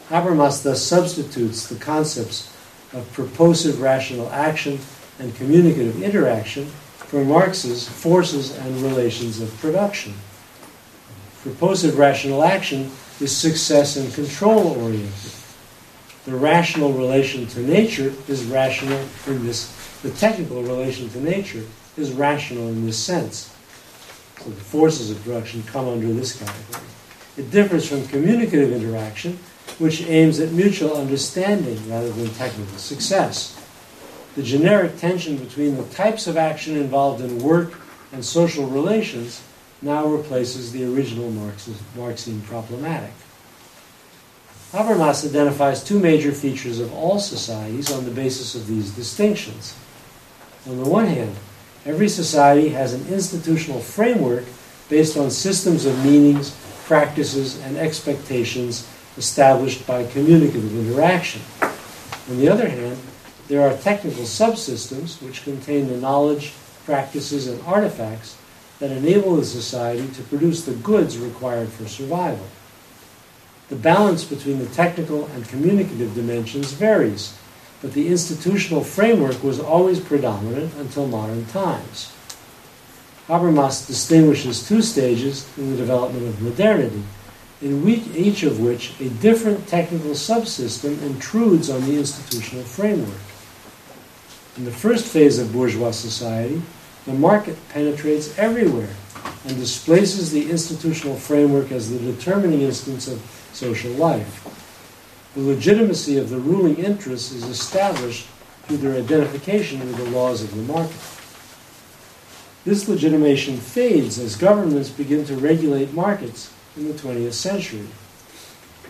Habermas thus substitutes the concepts of purposive rational action and communicative interaction for Marx's forces and relations of production. Purposive rational action is success and control oriented. The rational relation to nature is rational in this, the technical relation to nature is rational in this sense. So the forces of production come under this category. It differs from communicative interaction, which aims at mutual understanding rather than technical success. The generic tension between the types of action involved in work and social relations now replaces the original Marxian problematic. Habermas identifies two major features of all societies on the basis of these distinctions. On the one hand, every society has an institutional framework based on systems of meanings, practices, and expectations established by communicative interaction. On the other hand, there are technical subsystems which contain the knowledge, practices, and artifacts that enable the society to produce the goods required for survival. The balance between the technical and communicative dimensions varies, but the institutional framework was always predominant until modern times. Habermas distinguishes two stages in the development of modernity, in each of which a different technical subsystem intrudes on the institutional framework. In the first phase of bourgeois society, the market penetrates everywhere and displaces the institutional framework as the determining instance of social life. The legitimacy of the ruling interests is established through their identification with the laws of the market. This legitimation fades as governments begin to regulate markets in the 20th century.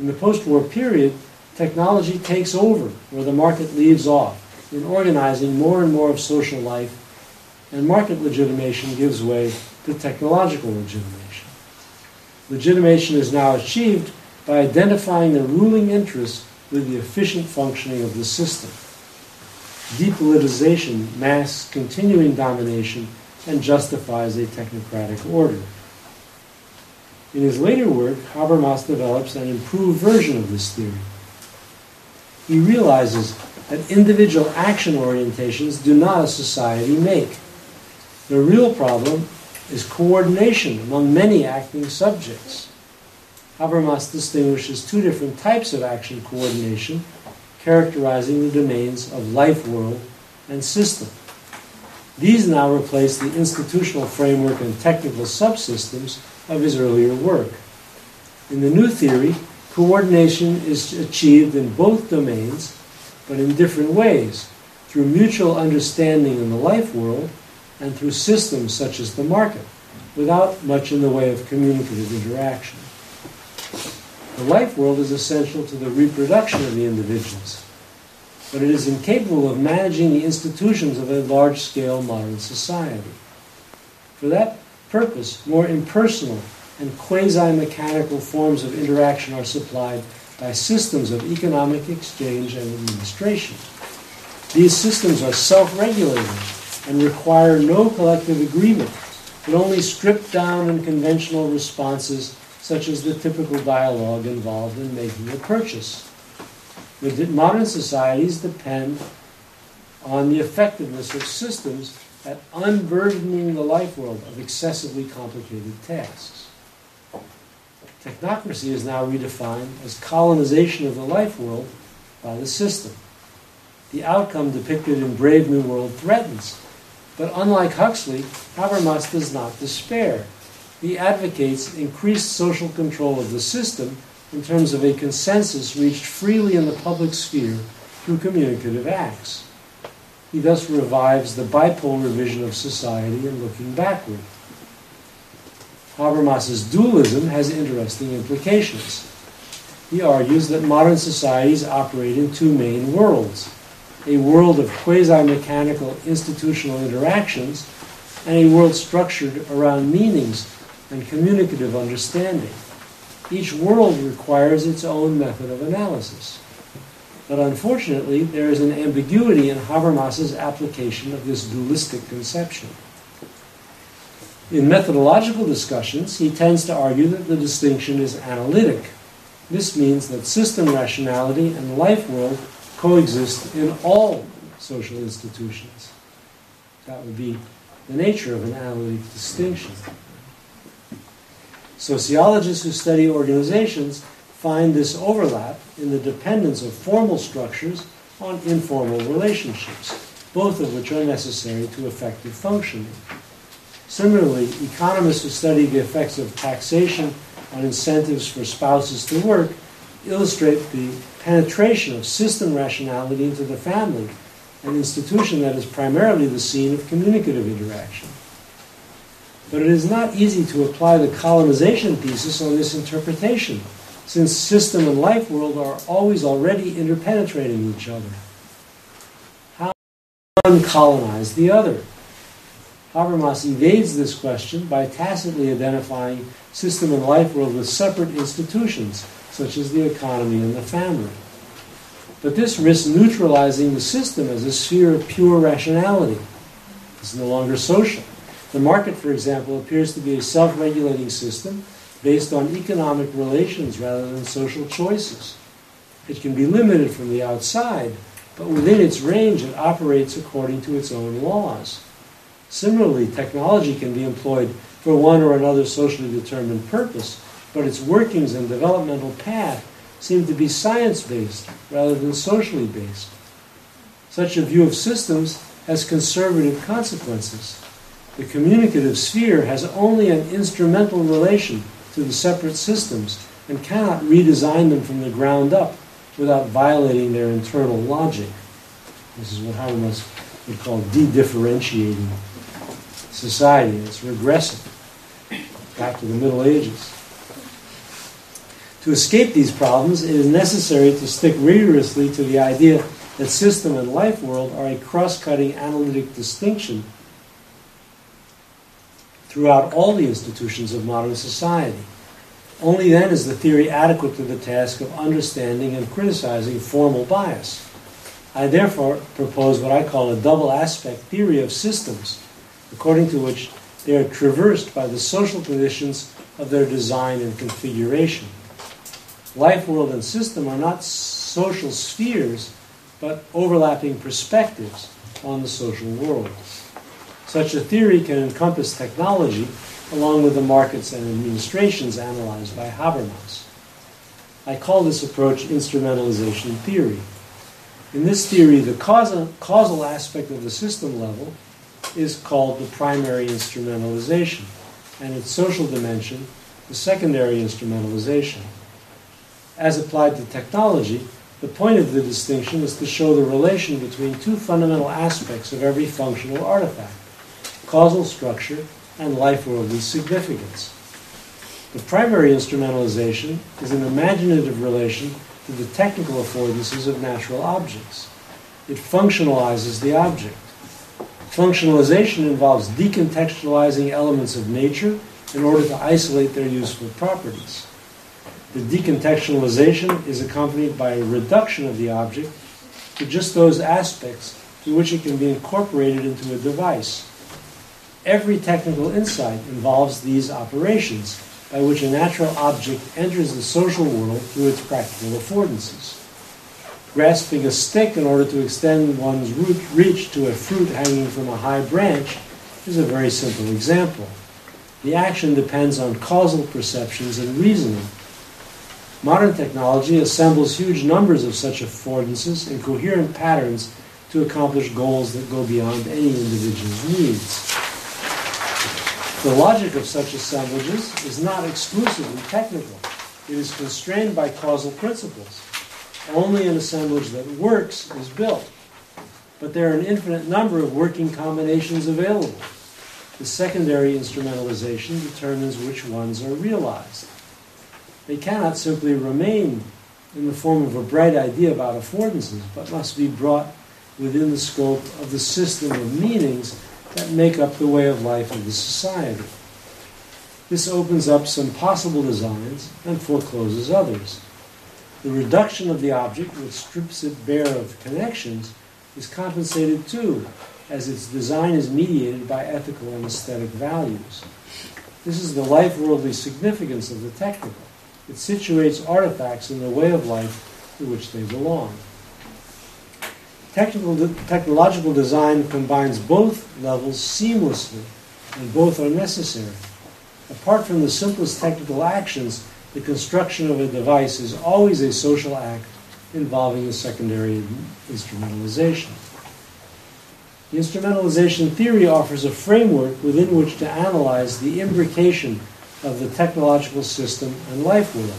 In the post-war period, technology takes over where the market leaves off in organizing more and more of social life, and market legitimation gives way to technological legitimation. Legitimation is now achieved by identifying the ruling interests with the efficient functioning of the system. Depolitization masks continuing domination and justifies a technocratic order. In his later work, Habermas develops an improved version of this theory. He realizes that individual action orientations do not a society make. The real problem is coordination among many acting subjects. Habermas distinguishes two different types of action coordination, characterizing the domains of life world and system. These now replace the institutional framework and technical subsystems of his earlier work. In the new theory, coordination is achieved in both domains, but in different ways, through mutual understanding in the life world and through systems such as the market, without much in the way of communicative interaction. The life world is essential to the reproduction of the individuals, but it is incapable of managing the institutions of a large-scale modern society. For that purpose, more impersonal and quasi-mechanical forms of interaction are supplied by systems of economic exchange and administration. These systems are self-regulating and require no collective agreement, but only stripped down and conventional responses such as the typical dialogue involved in making a purchase. Modern societies depend on the effectiveness of systems at unburdening the life world of excessively complicated tasks. Technocracy is now redefined as colonization of the life world by the system. The outcome depicted in Brave New World threatens, but unlike Huxley, Habermas does not despair. He advocates increased social control of the system in terms of a consensus reached freely in the public sphere through communicative acts. He thus revives the bipolar vision of society in looking backward. Habermas's dualism has interesting implications. He argues that modern societies operate in two main worlds, a world of quasi-mechanical institutional interactions and a world structured around meanings and communicative understanding. Each world requires its own method of analysis. But unfortunately, there is an ambiguity in Habermas's application of this dualistic conception. In methodological discussions, he tends to argue that the distinction is analytic. This means that system rationality and the life world coexist in all social institutions. That would be the nature of an analytic distinction. Sociologists who study organizations find this overlap in the dependence of formal structures on informal relationships, both of which are necessary to effective functioning. Similarly, economists who study the effects of taxation on incentives for spouses to work illustrate the penetration of system rationality into the family, an institution that is primarily the scene of communicative interaction. But it is not easy to apply the colonization thesis on this interpretation, since system and life world are always already interpenetrating each other. How does one colonize the other? Habermas evades this question by tacitly identifying system and life world with separate institutions, such as the economy and the family. But this risks neutralizing the system as a sphere of pure rationality. It's no longer social. The market, for example, appears to be a self-regulating system based on economic relations rather than social choices. It can be limited from the outside, but within its range it operates according to its own laws. Similarly, technology can be employed for one or another socially determined purpose, but its workings and developmental path seem to be science-based rather than socially based. Such a view of systems has conservative consequences. The communicative sphere has only an instrumental relation to the separate systems and cannot redesign them from the ground up without violating their internal logic. This is what Habermas would call de-differentiating society. It's regressive, back to the Middle Ages. To escape these problems, it is necessary to stick rigorously to the idea that system and life world are a cross-cutting analytic distinction throughout all the institutions of modern society. Only then is the theory adequate to the task of understanding and criticizing formal bias. I therefore propose what I call a double aspect theory of systems, according to which they are traversed by the social conditions of their design and configuration. Life world and system are not social spheres, but overlapping perspectives on the social world. Such a theory can encompass technology along with the markets and administrations analyzed by Habermas. I call this approach instrumentalization theory. In this theory, the causal aspect of the system level is called the primary instrumentalization, and its social dimension, the secondary instrumentalization. As applied to technology, the point of the distinction is to show the relation between two fundamental aspects of every functional artifact: causal structure and life-worldly significance. The primary instrumentalization is an imaginative relation to the technical affordances of natural objects. It functionalizes the object. Functionalization involves decontextualizing elements of nature in order to isolate their useful properties. The decontextualization is accompanied by a reduction of the object to just those aspects to which it can be incorporated into a device. Every technical insight involves these operations, by which a natural object enters the social world through its practical affordances. Grasping a stick in order to extend one's reach to a fruit hanging from a high branch is a very simple example. The action depends on causal perceptions and reasoning. Modern technology assembles huge numbers of such affordances in coherent patterns to accomplish goals that go beyond any individual's needs. The logic of such assemblages is not exclusively technical. It is constrained by causal principles. Only an assemblage that works is built. But there are an infinite number of working combinations available. The secondary instrumentalization determines which ones are realized. They cannot simply remain in the form of a bright idea about affordances, but must be brought within the scope of the system of meanings that make up the way of life of the society. This opens up some possible designs and forecloses others. The reduction of the object, which strips it bare of connections, is compensated too, as its design is mediated by ethical and aesthetic values. This is the life-worldly significance of the technical. It situates artifacts in the way of life to which they belong. Technological design combines both levels seamlessly, and both are necessary. Apart from the simplest technical actions, the construction of a device is always a social act involving a secondary instrumentalization. The instrumentalization theory offers a framework within which to analyze the imbrication of the technological system and life world.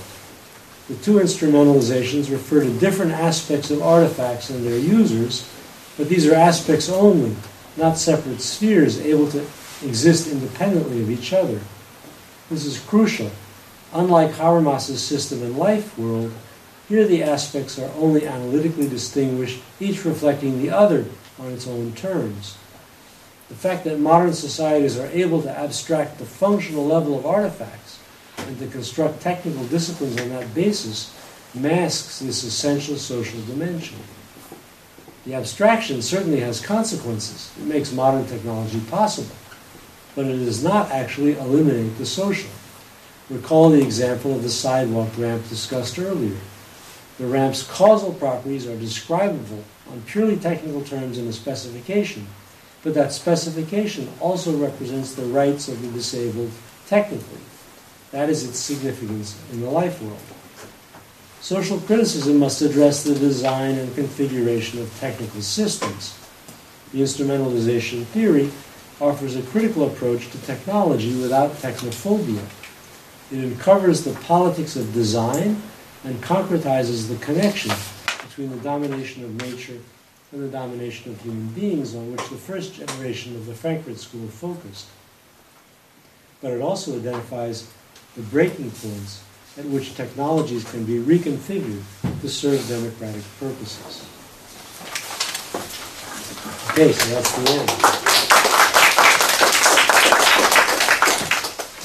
The two instrumentalizations refer to different aspects of artifacts and their users, but these are aspects only, not separate spheres able to exist independently of each other. This is crucial. Unlike Habermas's system and life world, here the aspects are only analytically distinguished, each reflecting the other on its own terms. The fact that modern societies are able to abstract the functional level of artifacts and to construct technical disciplines on that basis masks this essential social dimension. The abstraction certainly has consequences. It makes modern technology possible, but it does not actually eliminate the social. Recall the example of the sidewalk ramp discussed earlier. The ramp's causal properties are describable on purely technical terms in a specification, but that specification also represents the rights of the disabled technically. That is its significance in the life world. Social criticism must address the design and configuration of technical systems. The instrumentalization theory offers a critical approach to technology without technophobia. It uncovers the politics of design and concretizes the connection between the domination of nature and the domination of human beings on which the first generation of the Frankfurt School focused. But it also identifies the breaking points at which technologies can be reconfigured to serve democratic purposes. Okay, so that's the end.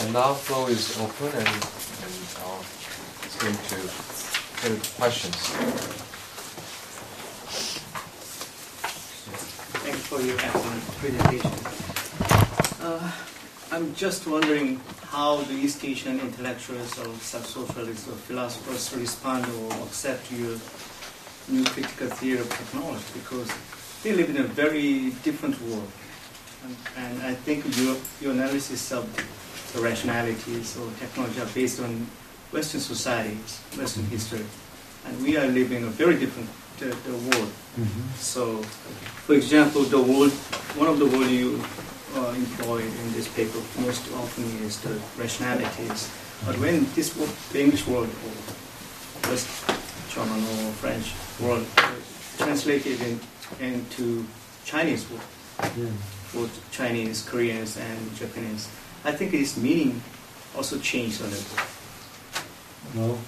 And now floor is open and it's going to take questions. Thanks for your excellent presentation. I'm just wondering how the East Asian intellectuals or socialists or philosophers respond or accept your new critical theory of technology, because they live in a very different world. And I think your analysis of the rationalities or technology are based on Western societies, Western history. And we are living a very different world. Mm-hmm. So, for example, one of the words you employ in this paper most often is the rationalities. But when the English world or West German or French world translated into Chinese world, for Chinese, Koreans, and Japanese, I think its meaning also changed a little. Well,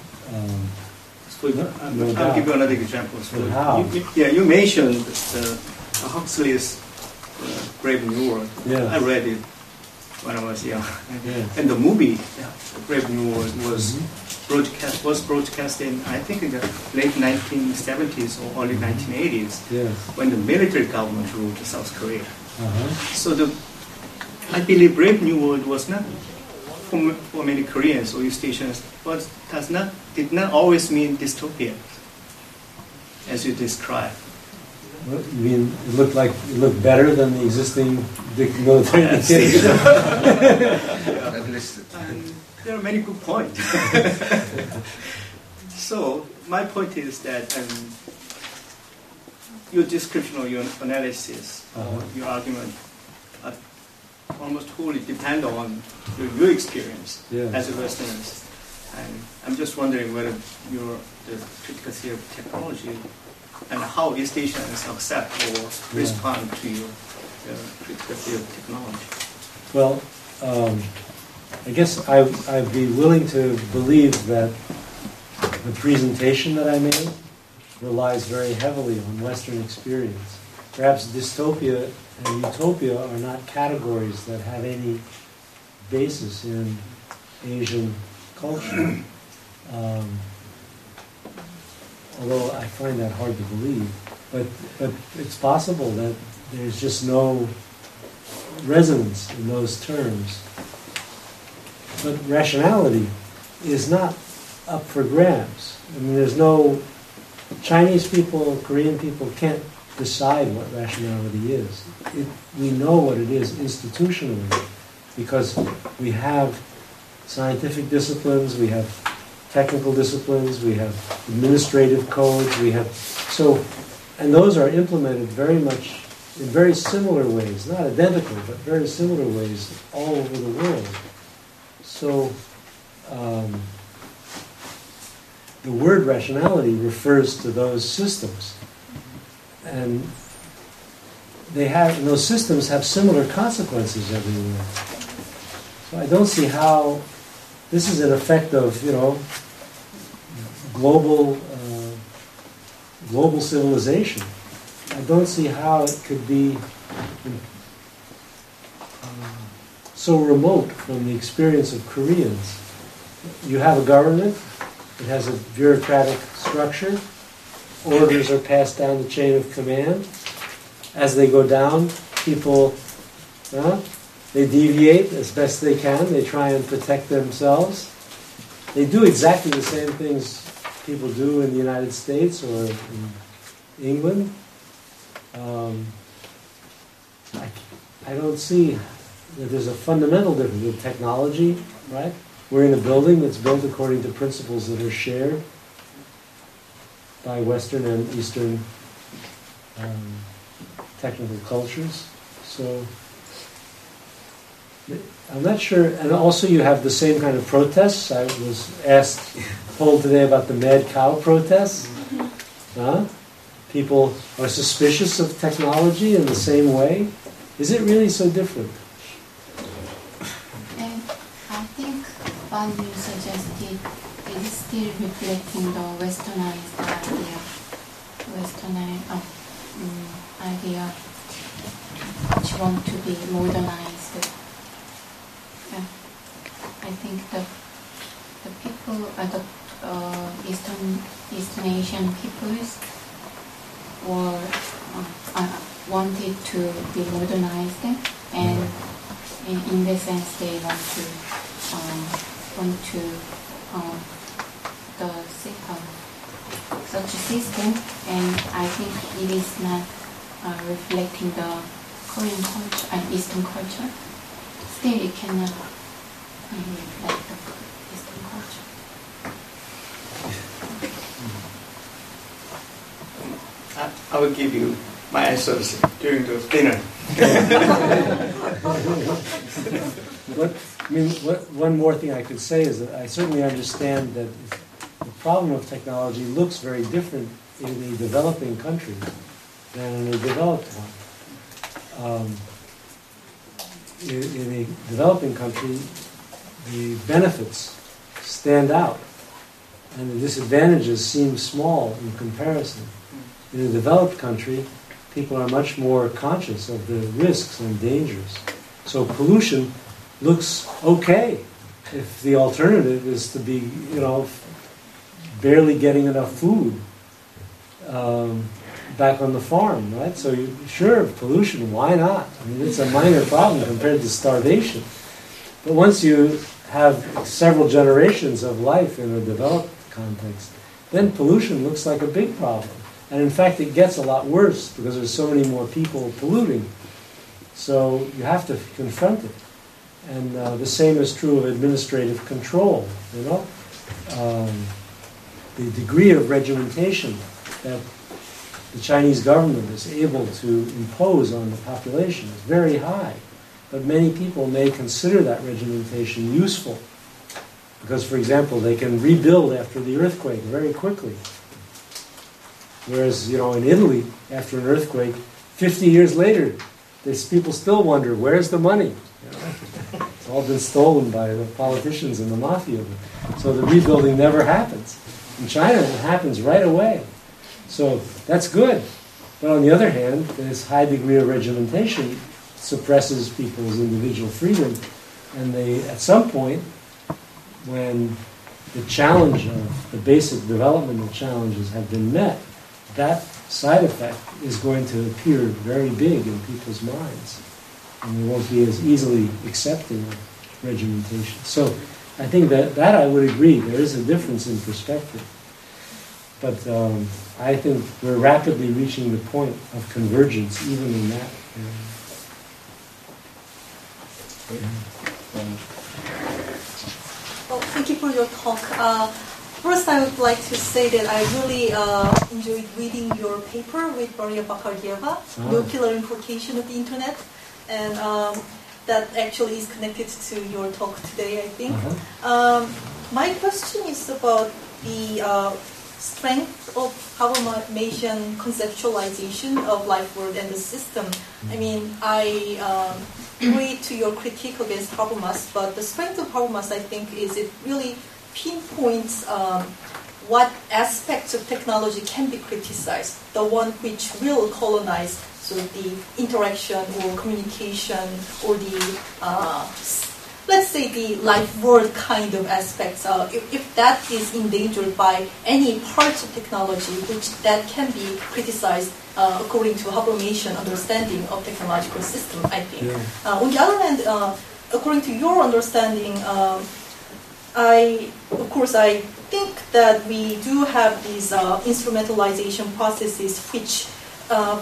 I'll give you another example. So how? You mentioned Huxley's Brave New World. Yeah. I read it when I was young. Yeah. And the movie, Brave New World, was broadcast in, I think, in the late 1970s or early 1980s, when the military government ruled South Korea. Uh-huh. So I believe Brave New World was not for many Koreans or East Asians, but did not always mean dystopia. as you described. What, you mean it looked better than the existing military dictatorship? At least. There are many good points. So my point is that your description or your analysis or your argument almost wholly depend on your experience as a Westerner. And I'm just wondering whether the critical theory of technology and how East Asians accept or respond to your critical theory of technology. Well, I guess I'd be willing to believe that the presentation that I made relies very heavily on Western experience. Perhaps dystopia and utopia are not categories that have any basis in Asian culture. Although I find that hard to believe. But it's possible that there's just no resonance in those terms. But rationality is not up for grabs. I mean, there's no... Chinese people, Korean people can't decide what rationality is. We know what it is institutionally because we have scientific disciplines, we have technical disciplines, we have administrative codes, and those are implemented very much in very similar ways, not identical, but very similar ways all over the world. So the word rationality refers to those systems. And those systems have similar consequences everywhere. So I don't see how this is an effect of, global civilization. I don't see how it could be so remote from the experience of Koreans. You have a government, it has a bureaucratic structure, orders are passed down the chain of command. As they go down, people, they deviate as best they can, they try and protect themselves. They do exactly the same things people do in the United States or in England. I don't see that there's a fundamental difference with technology, right? We're in a building that's built according to principles that are shared by Western and Eastern technical cultures. So I'm not sure. And also you have the same kind of protests. I was told today about the mad cow protests. People are suspicious of technology in the same way. Is it really so different? And I think what you suggested is still reflecting the westernized idea which want to be modernized. I think the people, Eastern Asian peoples wanted to be modernized, and in the sense they want such a system, and I think it is not reflecting the Korean culture and Eastern culture. Still, it cannot reflect the Eastern culture. I will give you my answers during the dinner. One more thing I could say is that I certainly understand that the problem of technology looks very different in a developing country than in a developed one. In a developing country, the benefits stand out, and the disadvantages seem small in comparison. In a developed country, people are much more conscious of the risks and dangers. So pollution looks okay if the alternative is to be, barely getting enough food back on the farm, right? So sure, pollution, why not? I mean, it's a minor problem compared to starvation. But once you have several generations of life in a developed context, then pollution looks like a big problem. And in fact, it gets a lot worse because there's so many more people polluting. So you have to confront it. And the same is true of administrative control, you know. The degree of regimentation that the Chinese government is able to impose on the population is very high. But many people may consider that regimentation useful. Because, for example, they can rebuild after the earthquake very quickly. Whereas, you know, in Italy, after an earthquake, 50 years later, people still wonder, where's the money? You know? It's all been stolen by the politicians and the mafia. So the rebuilding never happens. In China, it happens right away. So that's good. But on the other hand, this high degree of regimentation suppresses people's individual freedom. And they, at some point, when the challenge of the basic developmental challenges have been met, that side effect is going to appear very big in people's minds. And they won't be as easily accepting of regimentation. So I think that I would agree. There is a difference in perspective. But I think we're rapidly reaching the point of convergence, even in that area. Well, thank you for your talk. First, I would like to say that I really enjoyed reading your paper with Maria Bakaldieva, Nuclear Implication of the Internet, and that actually is connected to your talk today, I think. My question is about the strength of Habermasian conceptualization of life world and the system. I mean, I agree to your critique against Habermas, but the strength of Habermas, I think, is it really pinpoints what aspects of technology can be criticized, the one which will colonize so the interaction or communication or the let's say the life world kind of aspects. If that is endangered by any parts of technology, which that can be criticized according to Habermasian understanding of technological system, I think. Yeah. On the other hand, according to your understanding, I think that we do have these instrumentalization processes which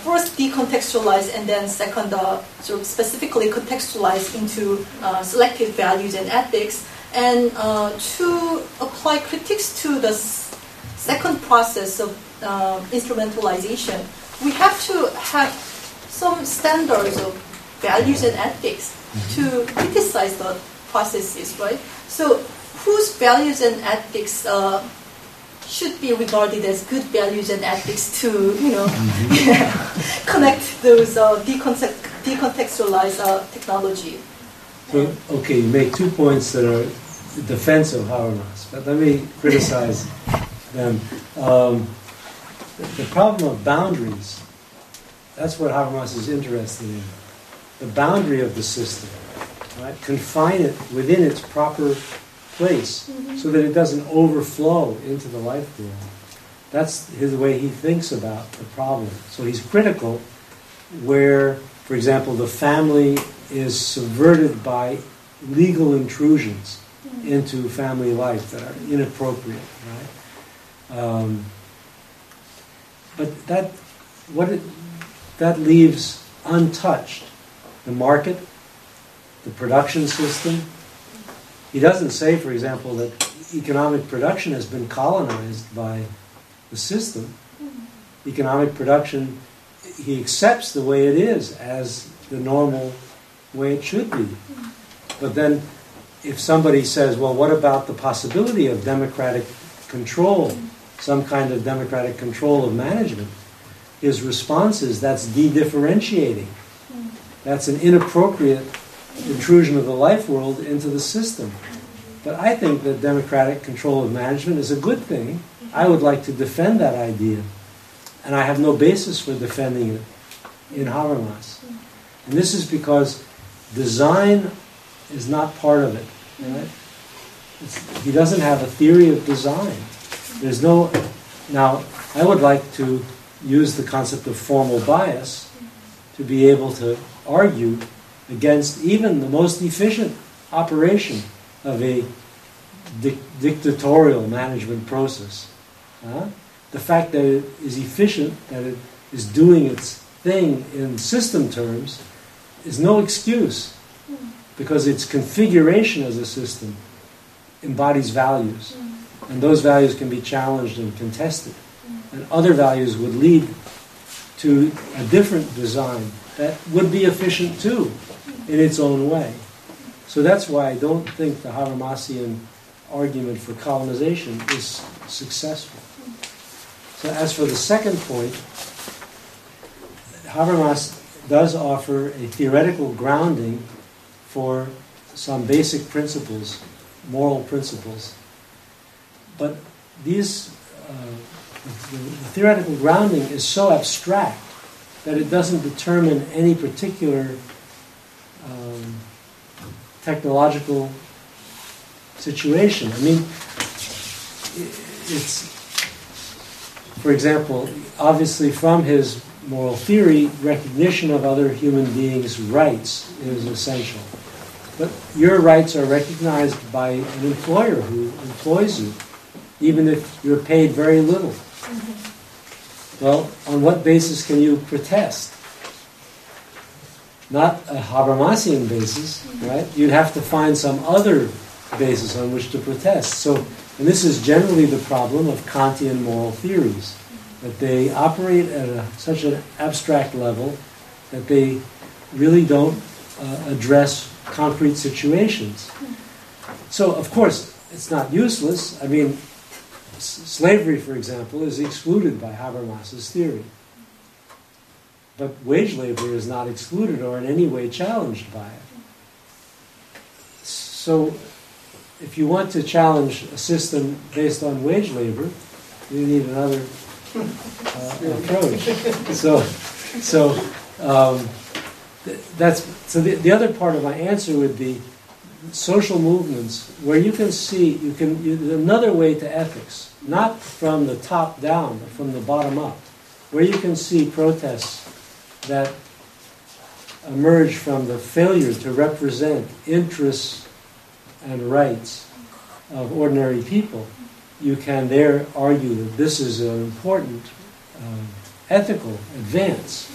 first decontextualize and then second sort of specifically contextualize into selective values and ethics. And to apply critiques to the second process of instrumentalization, we have to have some standards of values and ethics to criticize the processes, right? So whose values and ethics should be regarded as good values and ethics to, connect those decontextualized technology? So, okay, you make 2 points that are defense of Habermas, but let me criticize them. The problem of boundaries, that's what Habermas is interested in. The boundary of the system, right? Confine it within its proper place so that it doesn't overflow into the life world. That's the way he thinks about the problem. So he's critical where, for example, the family is subverted by legal intrusions into family life that are inappropriate, right? But that leaves untouched the market, the production system. He doesn't say, for example, that economic production has been colonized by the system. Economic production, he accepts the way it is as the normal way it should be. But then if somebody says, well, what about the possibility of democratic control, some kind of democratic control of management? His response is that's de-differentiating. That's an inappropriate intrusion of the life world into the system. But I think that democratic control of management is a good thing. I would like to defend that idea. And I have no basis for defending it in Habermas. And this is because design is not part of it. Right? He doesn't have a theory of design. There's no... Now, I would like to use the concept of formal bias to be able to argue against even the most efficient operation of a dictatorial management process. the fact that it is efficient, that it is doing its thing in system terms, is no excuse, because its configuration as a system embodies values, and those values can be challenged and contested, and other values would lead to a different design that would be efficient too, in its own way. So that's why I don't think the Habermasian argument for colonization is successful. So as for the second point, Habermas does offer a theoretical grounding for some basic principles, moral principles. But these, the theoretical grounding is so abstract that it doesn't determine any particular technological situation. I mean, it's, for example, obviously from his moral theory, recognition of other human beings' rights is essential. But your rights are recognized by an employer who employs you, even if you're paid very little. Well, on what basis can you protest? Not a Habermasian basis, right? You'd have to find some other basis on which to protest. So, and this is generally the problem of Kantian moral theories, that they operate at such an abstract level that they really don't address concrete situations. So, of course, it's not useless. I mean, slavery, for example, is excluded by Habermas's theory. But wage labor is not excluded or in any way challenged by it. So, if you want to challenge a system based on wage labor, you need another approach. The other part of my answer would be social movements where you can see there's another way to ethics, not from the top down, but from the bottom up, where you can see protests that emerge from the failure to represent interests and rights of ordinary people. You can there argue that this is an important ethical advance,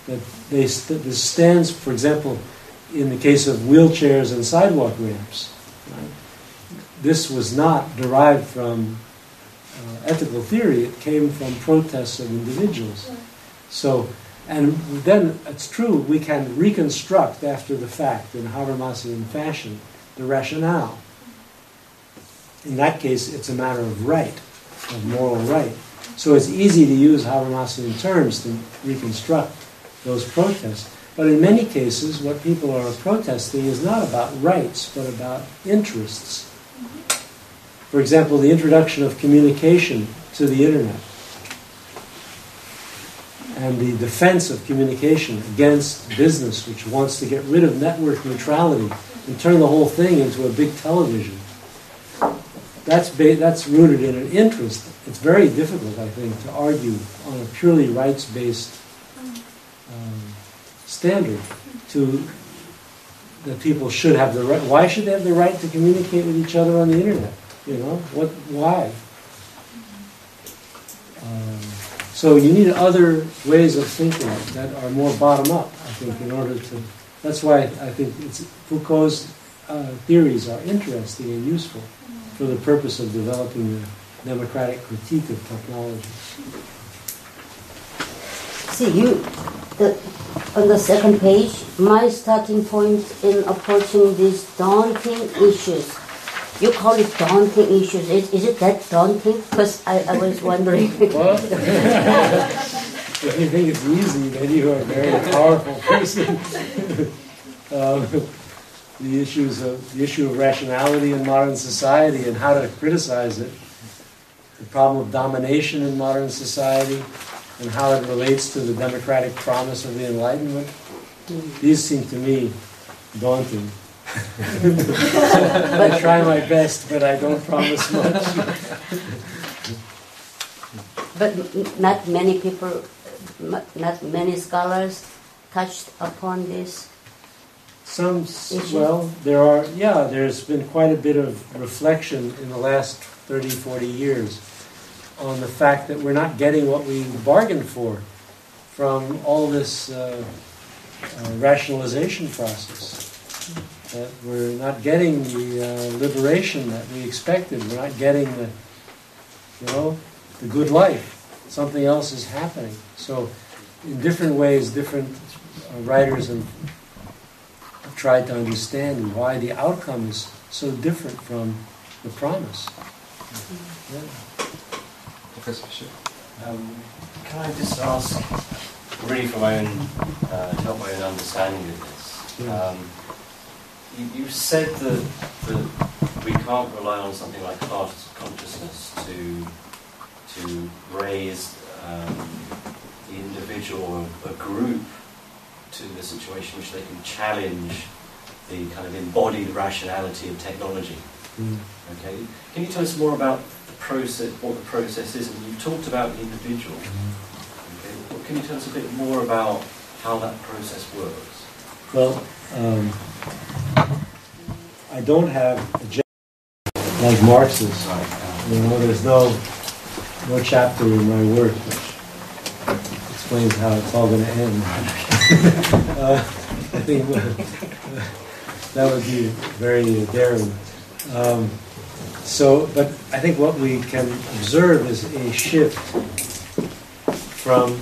that this stands, for example, in the case of wheelchairs and sidewalk ramps. Right? This was not derived from ethical theory, it came from protests of individuals. So, and then it's true, we can reconstruct after the fact in Habermasian fashion the rationale. In that case, it's a matter of right, of moral right. So it's easy to use Habermasian terms to reconstruct those protests. But in many cases, what people are protesting is not about rights, but about interests. For example, the introduction of communication to the internet and the defense of communication against business, which wants to get rid of network neutrality and turn the whole thing into a big television. That's rooted in an interest. It's very difficult, I think, to argue on a purely rights-based standard that people should have the right. Why should they have the right to communicate with each other on the internet? You know, why? So you need other ways of thinking that are more bottom-up, I think, in order to... That's why I think Foucault's theories are interesting and useful for the purpose of developing the democratic critique of technology. See, on the second page, my starting point in approaching these daunting issues. You call it daunting issues. Is it that daunting? Because I was wondering. Well, if you think it's easy, then you are a very powerful person. The issue of rationality in modern society and how to criticize it, the problem of domination in modern society, and how it relates to the democratic promise of the Enlightenment. These seem to me daunting. I try my best, but I don't promise much. But not many people, not many scholars touched upon this. There's been quite a bit of reflection in the last 30, 40 years on the fact that we're not getting what we bargained for from all this rationalization process. That we're not getting the liberation that we expected. We're not getting the good life. Something else is happening. So, in different ways, different writers have tried to understand why the outcome is so different from the promise. Yeah. Professor Fisher? Can I just ask, really for my own, to help my own understanding of this? Yeah. You said that we can't rely on something like consciousness to raise the individual or a group to the situation which they can challenge the kind of embodied rationality of technology. Okay, can you tell us more about the process, what the process is? And you've talked about the individual. Okay, well, can you tell us a bit more about how that process works? Well, I don't have a like Marx's. There's no chapter in my work which explains how it's all going to end. I think that would be very daring. But I think what we can observe is a shift from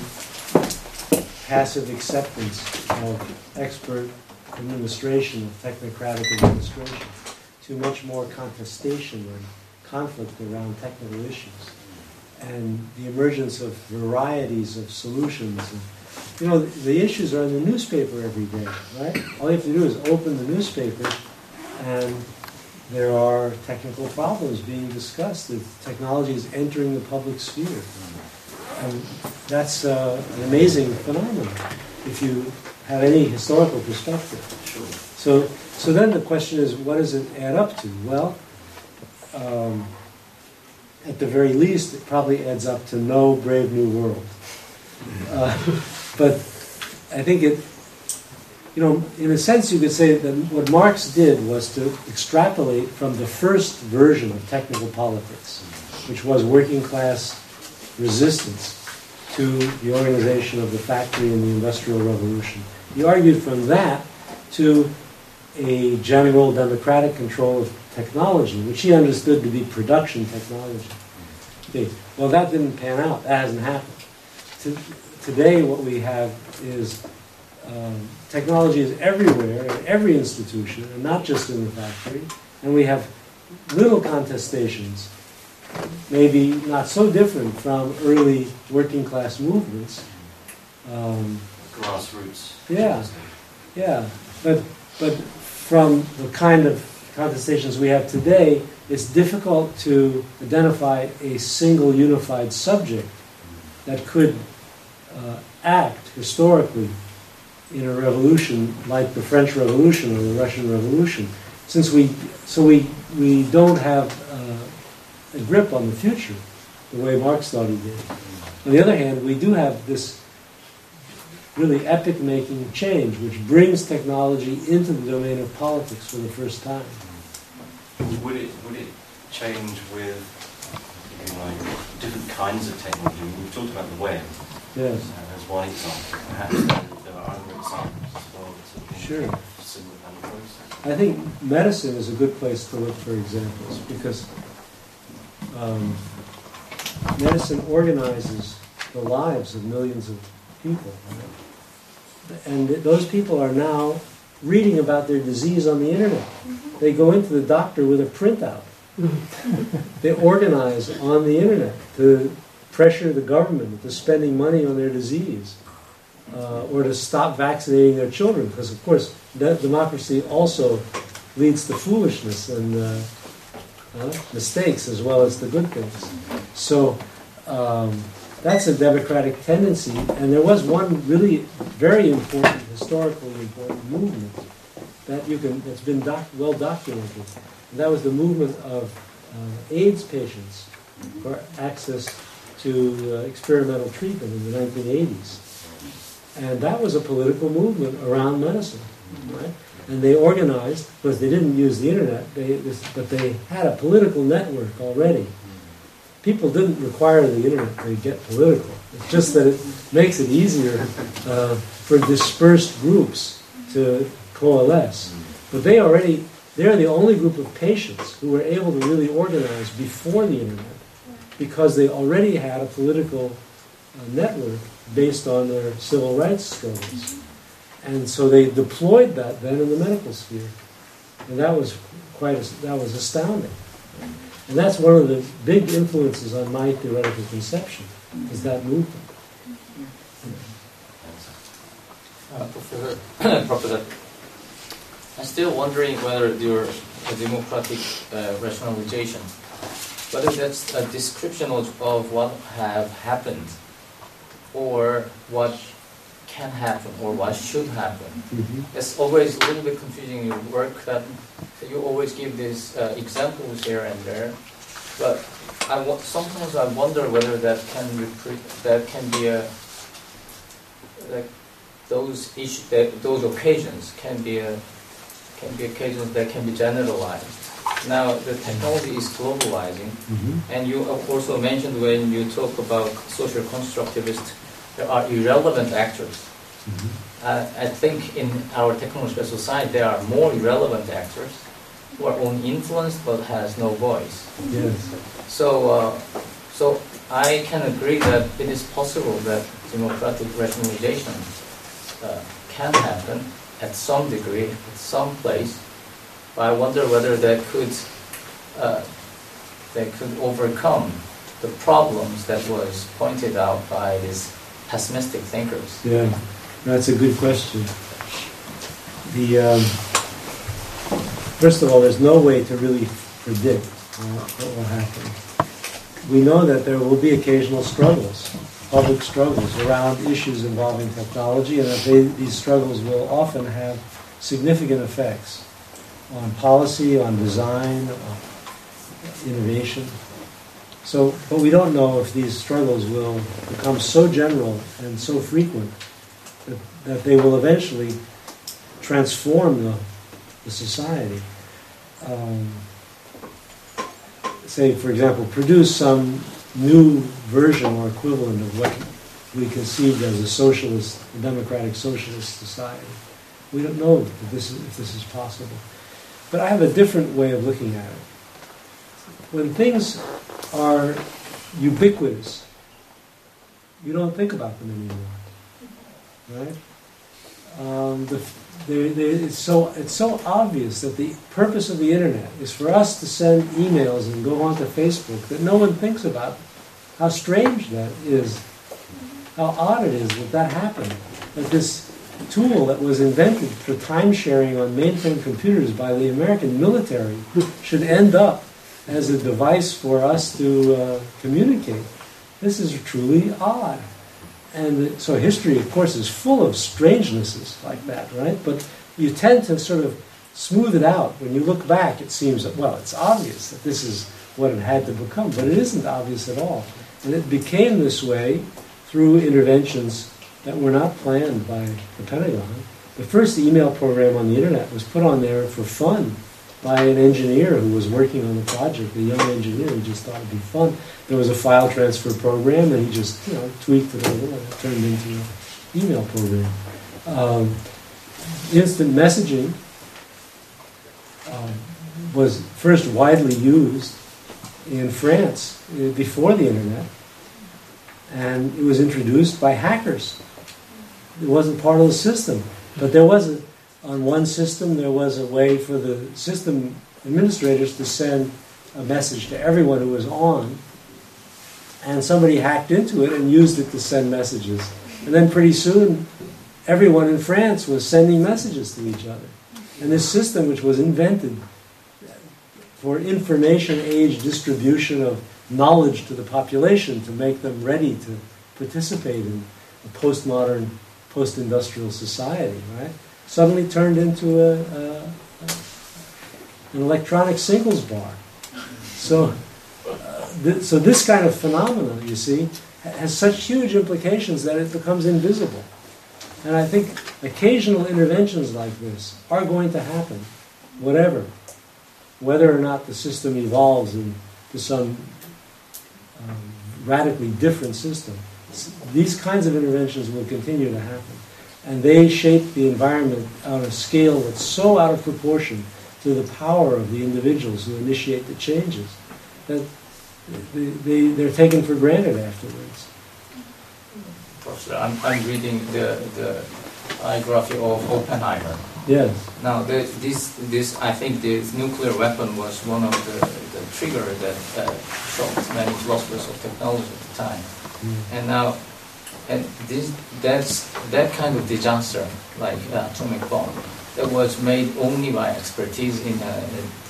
passive acceptance of expert administration, of technocratic administration, to much more contestation and conflict around technical issues, and the emergence of varieties of solutions. And, the issues are in the newspaper every day, right? All you have to do is open the newspaper, and there are technical problems being discussed. The technology is entering the public sphere. And that's an amazing phenomenon if you have any historical perspective. Sure. So then the question is, what does it add up to? Well, at the very least, it probably adds up to no brave new world. But I think in a sense you could say that what Marx did was to extrapolate from the first version of technical politics, which was working class resistance to the organization of the factory and the Industrial Revolution. He argued from that to a general democratic control of technology, which he understood to be production technology. Okay. Well, that didn't pan out. That hasn't happened. Today what we have is technology is everywhere, in every institution, and not just in the factory. And we have little contestations, maybe not so different from early working class movements. Grassroots. Yeah. But from the kind of contestations we have today, it's difficult to identify a single unified subject that could act historically in a revolution like the French Revolution or the Russian Revolution, since we don't have a grip on the future the way Marx thought he did. On the other hand, we do have this really epic-making change, which brings technology into the domain of politics for the first time. Would it change with different kinds of technology? We've talked about the web. Yes. As one example. Perhaps there are other examples as well. Sure. Similar kind of process. I think medicine is a good place to look for examples because medicine organizes the lives of millions of people. Right? And those people are now reading about their disease on the internet. They go into the doctor with a printout. They organize on the internet to pressure the government into spending money on their disease or to stop vaccinating their children, because of course democracy also leads to foolishness and mistakes as well as the good things. So that's a democratic tendency, and there was one really very important, historically important movement that's been well documented, and that was the movement of AIDS patients for access to experimental treatment in the 1980s. And that was a political movement around medicine, right? And they organized, because they didn't use the internet, but they had a political network already. people didn't require the internet to get political. It's just that it makes it easier for dispersed groups to coalesce. But they're the only group of patients who were able to really organize before the internet, because they already had a political network based on their civil rights struggles. And so they deployed that then in the medical sphere. And that was astounding. And that's one of the big influences on my theoretical conception, is that movement. Professor, I'm still wondering whether your democratic rationalization, whether that's a description of what have happened, or what can happen, or what should happen. Mm-hmm. It's always a little bit confusing in your work that you always give these examples here and there, but sometimes I wonder whether that can be those occasions can be occasions that can be generalized. Now the technology is globalizing, mm-hmm. and you also mentioned when you talk about social constructivists, there are irrelevant actors. Mm-hmm. I think in our technological society there are more irrelevant actors who are only influenced but has no voice. Yes. So I can agree that it is possible that democratic rationalization can happen at some degree, at some place, but I wonder whether they could overcome the problems that was pointed out by these pessimistic thinkers. Yeah, that's a good question. First of all, there's no way to really predict what will happen. We know that there will be occasional struggles, public struggles around issues involving technology, and that these struggles will often have significant effects on policy, on design, on innovation. But we don't know if these struggles will become so general and so frequent that they will eventually transform the society. Say, for example, produce some new version or equivalent of what we conceived as a democratic socialist society. We don't know if this is possible. But I have a different way of looking at it. When things are ubiquitous, you don't think about them anymore, right? It's so obvious that the purpose of the internet is for us to send emails and go onto Facebook that no one thinks about how strange that is, how odd it is that happened, that this tool that was invented for time sharing on mainframe computers by the American military should end up as a device for us to communicate. This is truly odd. And so history, of course, is full of strangenesses like that, right? But you tend to sort of smooth it out. When you look back, it seems that, well, it's obvious that this is what it had to become, but it isn't obvious at all. And it became this way through interventions that were not planned by the Pentagon. The first email program on the internet was put on there for fun by an engineer who was working on the project, a young engineer who just thought it'd be fun. There was a file transfer program, and he just tweaked it a little, and it turned into an email program. Instant messaging was first widely used in France before the internet, and it was introduced by hackers. It wasn't part of the system, but there was on one system, there was a way for the system administrators to send a message to everyone who was on, and somebody hacked into it and used it to send messages. And then pretty soon, everyone in France was sending messages to each other. And this system, which was invented for information age distribution of knowledge to the population to make them ready to participate in a postmodern, post-industrial society, right? Suddenly turned into an electronic singles bar. So this kind of phenomenon, you see, has such huge implications that it becomes invisible. And I think occasional interventions like this are going to happen, whether or not the system evolves into some radically different system. These kinds of interventions will continue to happen. And they shape the environment on a scale that's so out of proportion to the power of the individuals who initiate the changes that they're taken for granted afterwards. Professor, I'm reading the biography of Oppenheimer. Yes. Now, this I think this nuclear weapon was one of the trigger that shocked many philosophers of technology at the time. And now, that's that kind of disaster, like atomic bomb, that was made only by expertise in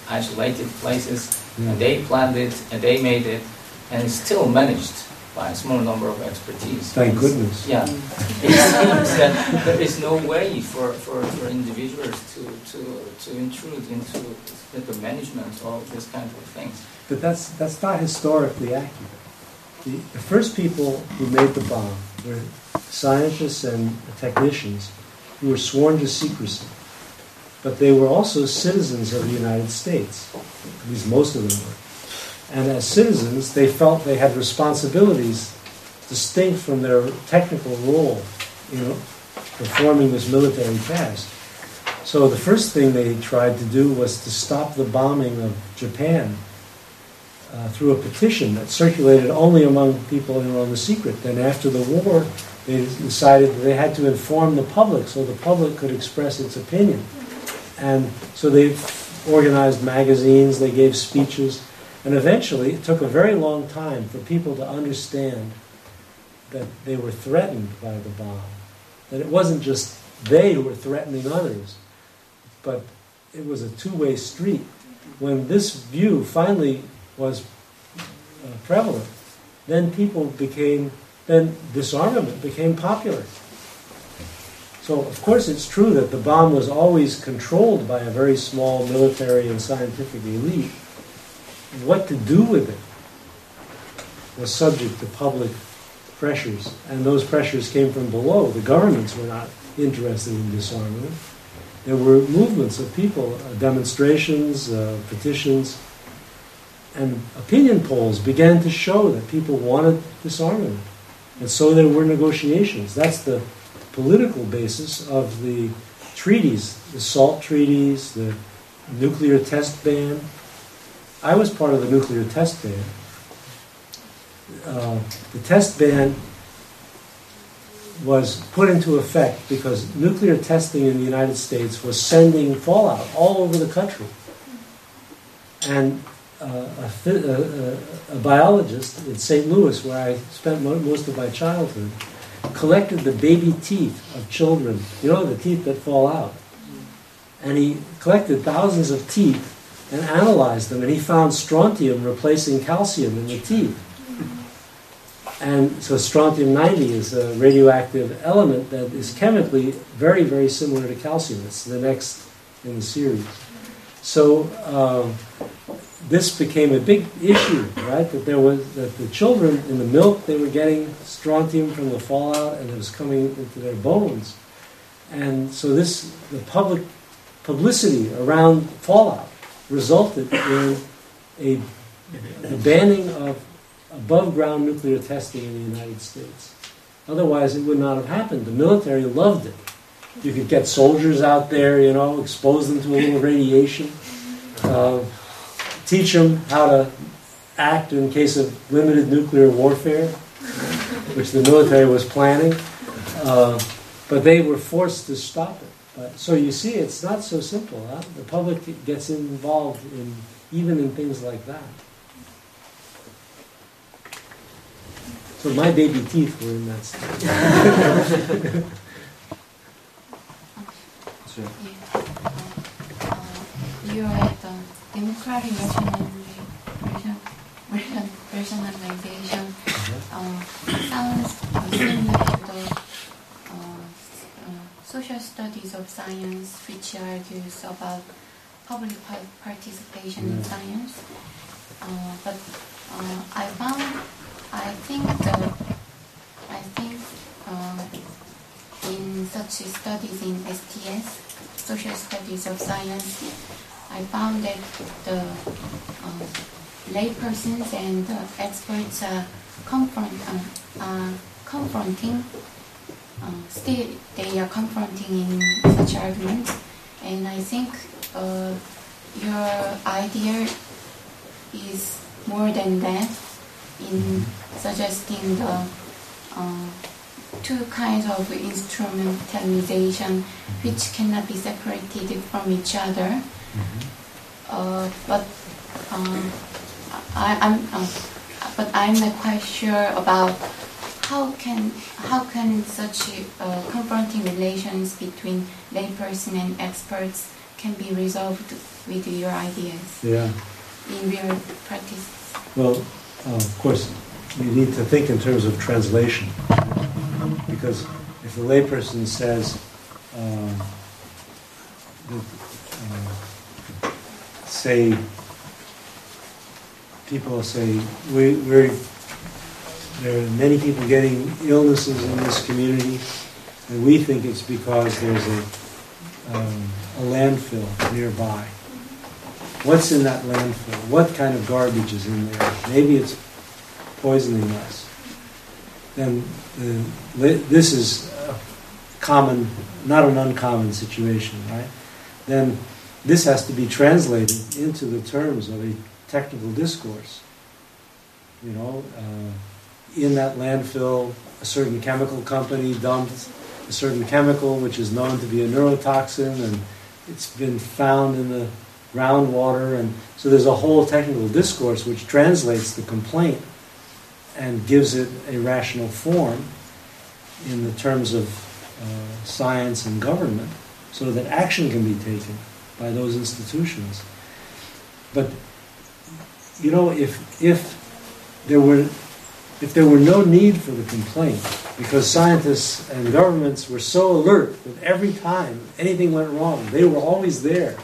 isolated places, and they planned it, and they made it, and it's still managed by a small number of expertise. Thank goodness. Yeah. It seems that there is no way for individuals to intrude into the management of this kind of things. But that's not historically accurate. The first people who made the bomb were scientists and technicians who were sworn to secrecy. But they were also citizens of the United States. At least most of them were. And as citizens, they felt they had responsibilities distinct from their technical role in performing this military task. So the first thing they tried to do was to stop the bombing of Japan through a petition that circulated only among people who were on the secret. Then after the war, they decided that they had to inform the public so the public could express its opinion. And so they organized magazines, they gave speeches, and eventually it took a very long time for people to understand that they were threatened by the bomb. That it wasn't just they who were threatening others, but it was a two-way street. When this view finally was prevalent, then disarmament became popular. So, of course, it's true that the bomb was always controlled by a very small military and scientific elite. What to do with it was subject to public pressures, and those pressures came from below. The governments were not interested in disarmament. There were movements of people, demonstrations, petitions, and opinion polls began to show that people wanted disarmament. And so there were negotiations. That's the political basis of the treaties, the SALT treaties, the nuclear test ban. I was part of the nuclear test ban. The test ban was put into effect because nuclear testing in the United States was sending fallout all over the country. And a biologist in St. Louis, where I spent most of my childhood, collected the baby teeth of children, the teeth that fall out. And he collected thousands of teeth and analyzed them, and he found strontium replacing calcium in the teeth. And so strontium-90 is a radioactive element that is chemically very, very similar to calcium. It's the next in the series. So this became a big issue, right? That the children in the milk, they were getting strontium from the fallout, and it was coming into their bones. And so the publicity around fallout resulted in the banning of above-ground nuclear testing in the United States. Otherwise, it would not have happened. The military loved it. You could get soldiers out there, expose them to a little radiation, teach them how to act in case of limited nuclear warfare, which the military was planning. But they were forced to stop it. So you see, it's not so simple. Huh? The public gets involved even in things like that. So my baby teeth were in that state. Sure. You are at the democratic rationalization sounds similar to the social studies of science, which argues about public participation in science. But I think in such studies in STS, social studies of science, I found that laypersons and experts are confronting. Still, they are confronting in such arguments, and I think your idea is more than that in suggesting the two kinds of instrumentalization which cannot be separated from each other. But I'm not quite sure about how can such confronting relations between layperson and experts can be resolved with your ideas in real practice. Well, of course, you need to think in terms of translation, because if the layperson says, say, people say, there are many people getting illnesses in this community, and we think it's because there's a landfill nearby. What's in that landfill? What kind of garbage is in there? Maybe it's poisoning us. Then this is a common, not an uncommon situation, right? Then this has to be translated into the terms of a technical discourse. You know, in that landfill, a certain chemical company dumped a certain chemical which is known to be a neurotoxin, and it's been found in the groundwater, and so there's a whole technical discourse which translates the complaint and gives it a rational form in the terms of science and government, so that action can be taken by those institutions. But you know, if there were no need for the complaint, because scientists and governments were so alert that every time anything went wrong, they were always there,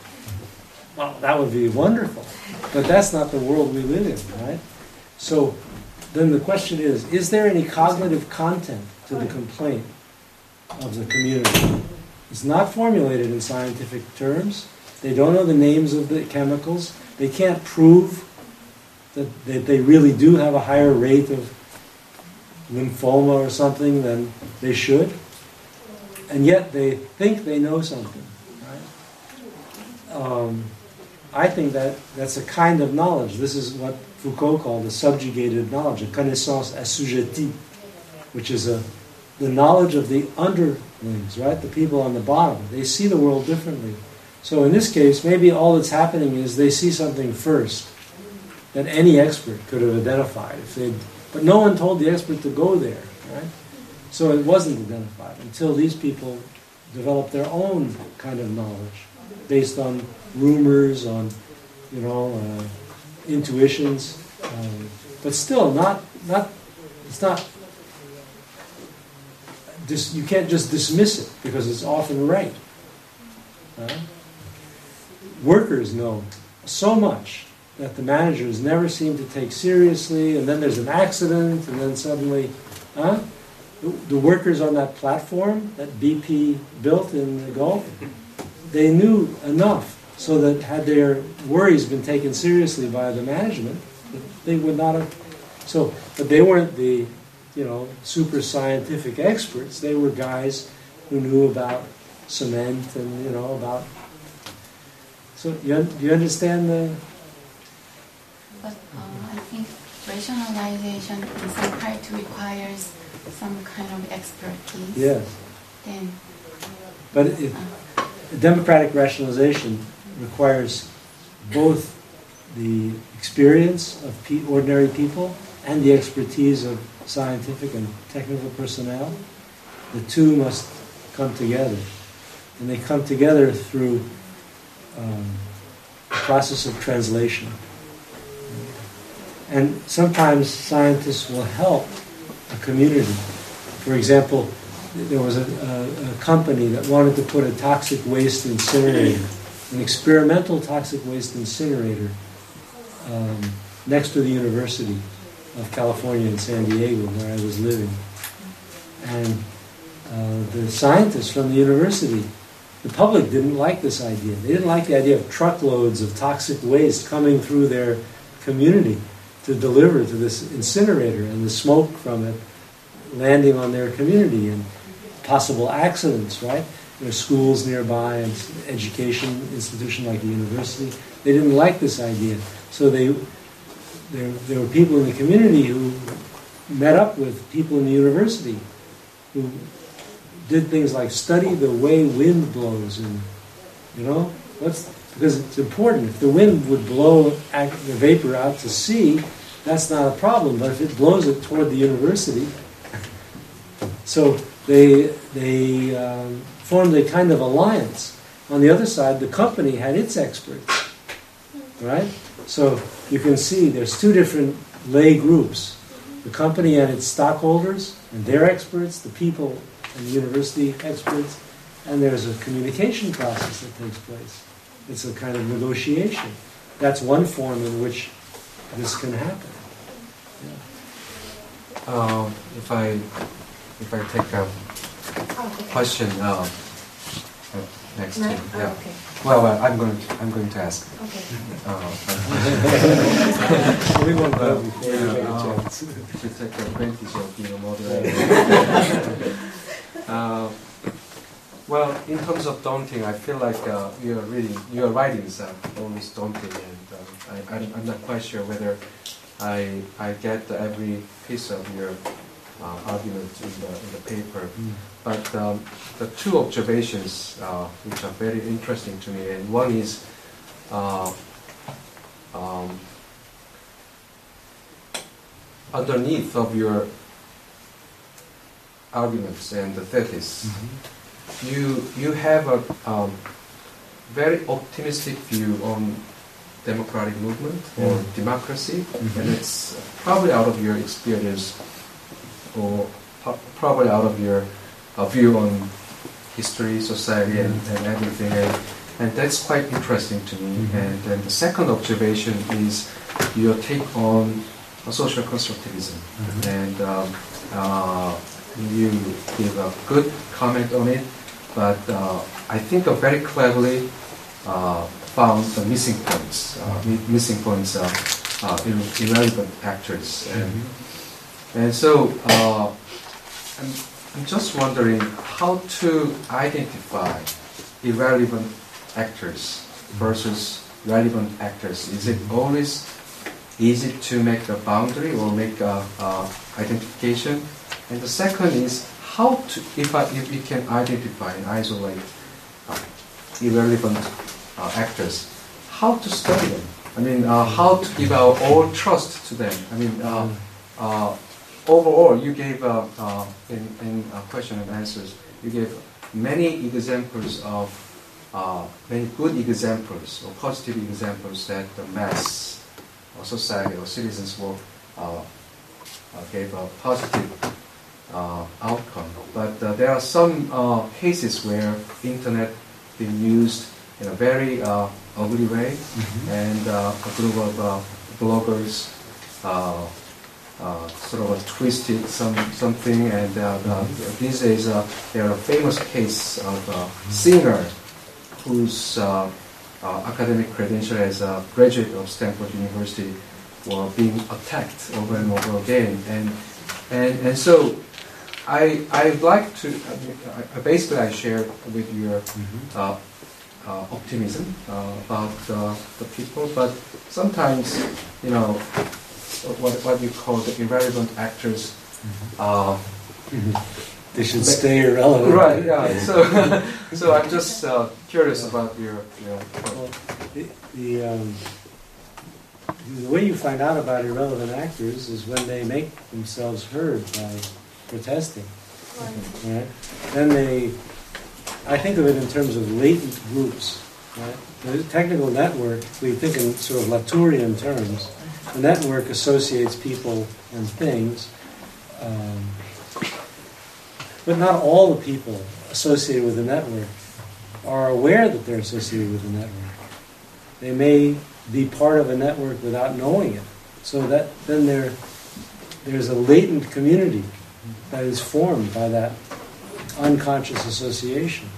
well, that would be wonderful. But that's not the world we live in, right? So then the question is there any cognitive content to the complaint of the community? It's not formulated in scientific terms. They don't know the names of the chemicals. They can't prove that they really do have a higher rate of lymphoma or something than they should. And yet they think they know something, right? I think that's a kind of knowledge. This is what Foucault called a subjugated knowledge, a connaissance assujettie, which is the knowledge of the underlings, right? The people on the bottom. They see the world differently. So in this case, maybe all that's happening is they see something first that any expert could have identified. But no one told the expert to go there, right? So it wasn't identified until these people developed their own kind of knowledge based on rumors, on, you know, intuitions, but still it's not. You can't just dismiss it because it's often right. Workers know so much that the managers never seem to take seriously, and then there's an accident, and then suddenly, the workers on that platform that BP built in the Gulf, they knew enough so that had their worries been taken seriously by the management, they would not have. So, but they weren't the, you know, super scientific experts. They were guys who knew about cement and, you know, about. So do you understand the? But I think rationalization in some part requires some kind of expertise. Yes. Then. But democratic rationalization requires both the experience of ordinary people and the expertise of scientific and technical personnel. The two must come together. And they come together through a process of translation. And sometimes scientists will help a community. For example, there was a company that wanted to put a toxic waste incinerator, an experimental toxic waste incinerator, next to the University of California in San Diego, where I was living. And the scientists from the university, the public didn't like this idea. They didn't like the idea of truckloads of toxic waste coming through their community to deliver to this incinerator, and the smoke from it landing on their community, and possible accidents, right? There are schools nearby and education institution like a university. They didn't like this idea. So there were people in the community who met up with people in the university who did things like study the way wind blows, and because it's important. If the wind would blow the vapor out to sea, that's not a problem. But if it blows it toward the university, so they formed a kind of alliance. On the other side, the company had its experts, right? So you can see there's two different lay groups: the company and its stockholders and their experts, the people and the university experts, and there's a communication process that takes place. It's a kind of negotiation. That's one form in which this can happen. Yeah. If I take a question next to yeah. Okay. Well, I'm going to ask. Okay. We won't go before you get a chance. To take advantage of moderator. Well, in terms of daunting, I feel like your writings are always daunting, and I'm not quite sure whether I get every piece of your argument in the paper. But the two observations which are very interesting to me, and one is underneath of your arguments and the thesis, you have a very optimistic view on democratic movement or democracy, and it's probably out of your experience or probably out of your view on history, society, and everything, and that's quite interesting to me. And then the second observation is your take on social constructivism, and you give a good comment on it, but I think a very cleverly found the missing points, irrelevant actors, and so I'm just wondering how to identify irrelevant actors versus relevant actors. Is it always easy to make a boundary or make a identification? And the second is how to, if we can identify and isolate irrelevant actors, how to study them? I mean, how to give our all trust to them? I mean, overall, you gave in question and answers, you gave many examples of many good examples or positive examples that the mass or society or citizens will gave a positive outcome. But there are some cases where internet being used in a very ugly way, and a group of bloggers sort of twisted something, and these days there are a famous case of a singer whose academic credential as a graduate of Stanford University were being attacked over and over again, and so I'd like to basically I share with your optimism about the people, but sometimes what you call the irrelevant actors. They should stay irrelevant. Right, yeah. So I'm just curious about your point. The way you find out about irrelevant actors is when they make themselves heard by protesting. Right? Then I think of it in terms of latent groups. Right? The technical network, we think in sort of Latourian terms. The network associates people and things, but not all the people associated with the network are aware that they're associated with the network. They may be part of a network without knowing it. So that then there's a latent community that is formed by that unconscious association.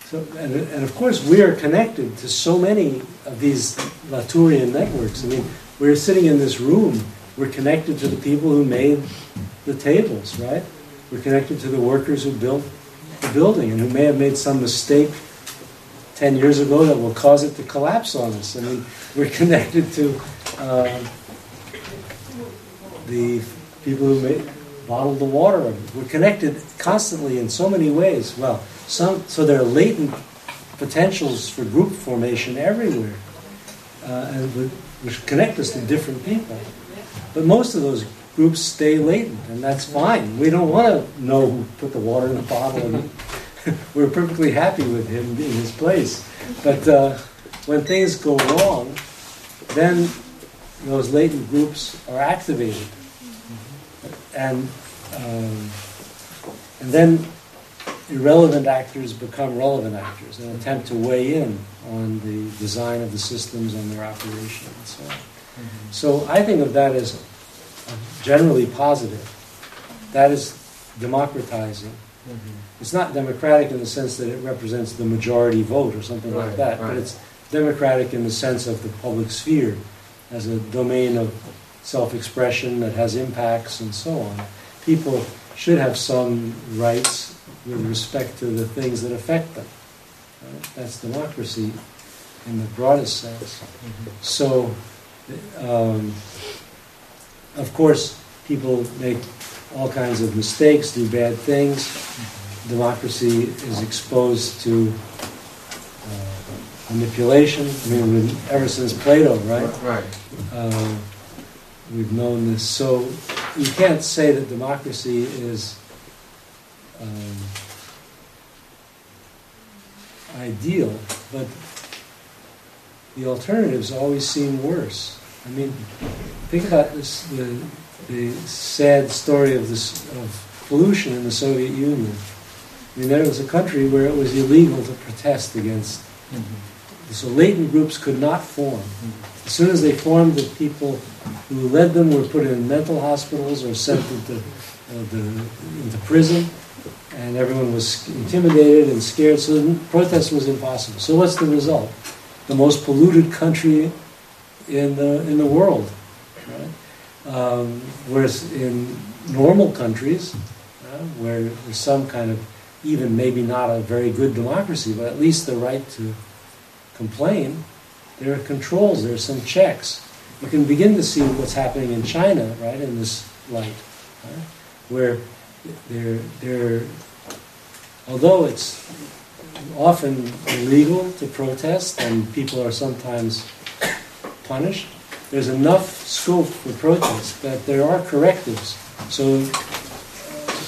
So, and of course, we are connected to so many of these Latourian networks. I mean, we're sitting in this room. We're connected to the people who made the tables, right? We're connected to the workers who built the building and who may have made some mistake 10 years ago that will cause it to collapse on us. I mean, we're connected to the people who bottled the water. We're connected constantly in so many ways. Well, so there are latent potentials for group formation everywhere, which connect us to different people. But most of those groups stay latent, and that's fine. We don't want to know who put the water in the bottle. And we're perfectly happy with him in his place. But when things go wrong, then those latent groups are activated. And then irrelevant actors become relevant actors and attempt to weigh in on the design of the systems and their operation and so on. Mm-hmm. So I think of that as generally positive. That is democratizing. Mm-hmm. It's not democratic in the sense that it represents the majority vote or something like that, but it's democratic in the sense of the public sphere as a domain of self-expression that has impacts and so on. People should have some rights with respect to the things that affect them. Right? That's democracy in the broadest sense. Mm-hmm. So, of course, people make all kinds of mistakes, do bad things. Mm-hmm. Democracy is exposed to manipulation. I mean, ever since Plato, right? Right. We've known this. So you can't say that democracy is ideal, but the alternatives always seem worse. I mean, think about this, the sad story of pollution in the Soviet Union. I mean, there was a country where it was illegal to protest against. Mm-hmm. So latent groups could not form. Mm-hmm. As soon as they formed, the people who led them were put in mental hospitals or sent into prison, and everyone was intimidated and scared, so the protest was impossible. So what's the result? The most polluted country in the world. Right? Whereas in normal countries, where there's some kind of, even maybe not a very good democracy, but at least the right to complain, there are controls, there are some checks. You can begin to see what's happening in China, right, in this light, right? Where they're, although it's often illegal to protest and people are sometimes punished, there's enough scope for protest that there are correctives. So,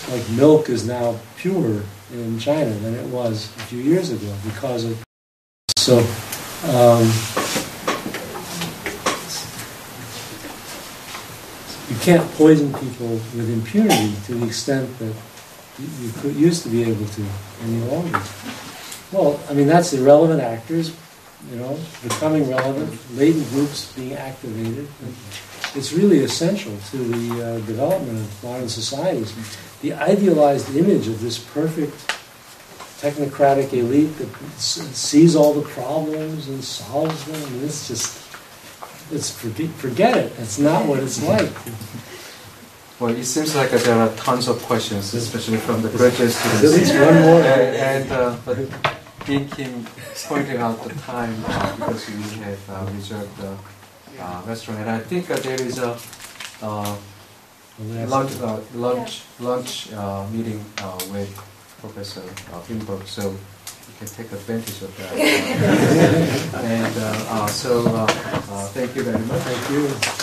like milk is now purer in China than it was a few years ago because of. So, you can't poison people with impunity to the extent that you used to be able to any longer. Well, I mean, that's irrelevant actors, becoming relevant, latent groups being activated. It's really essential to the development of modern societies. The idealized image of this perfect technocratic elite that sees all the problems and solves them, I mean, forget it. That's not what it's like. Well, it seems like there are tons of questions, especially from the graduate students. At least one more. But Dean Kim pointing out the time because we have reserved the restaurant, and I think there is a lunch meeting with Professor Feenberg, so you can take advantage of that. And so, thank you very much. Thank you.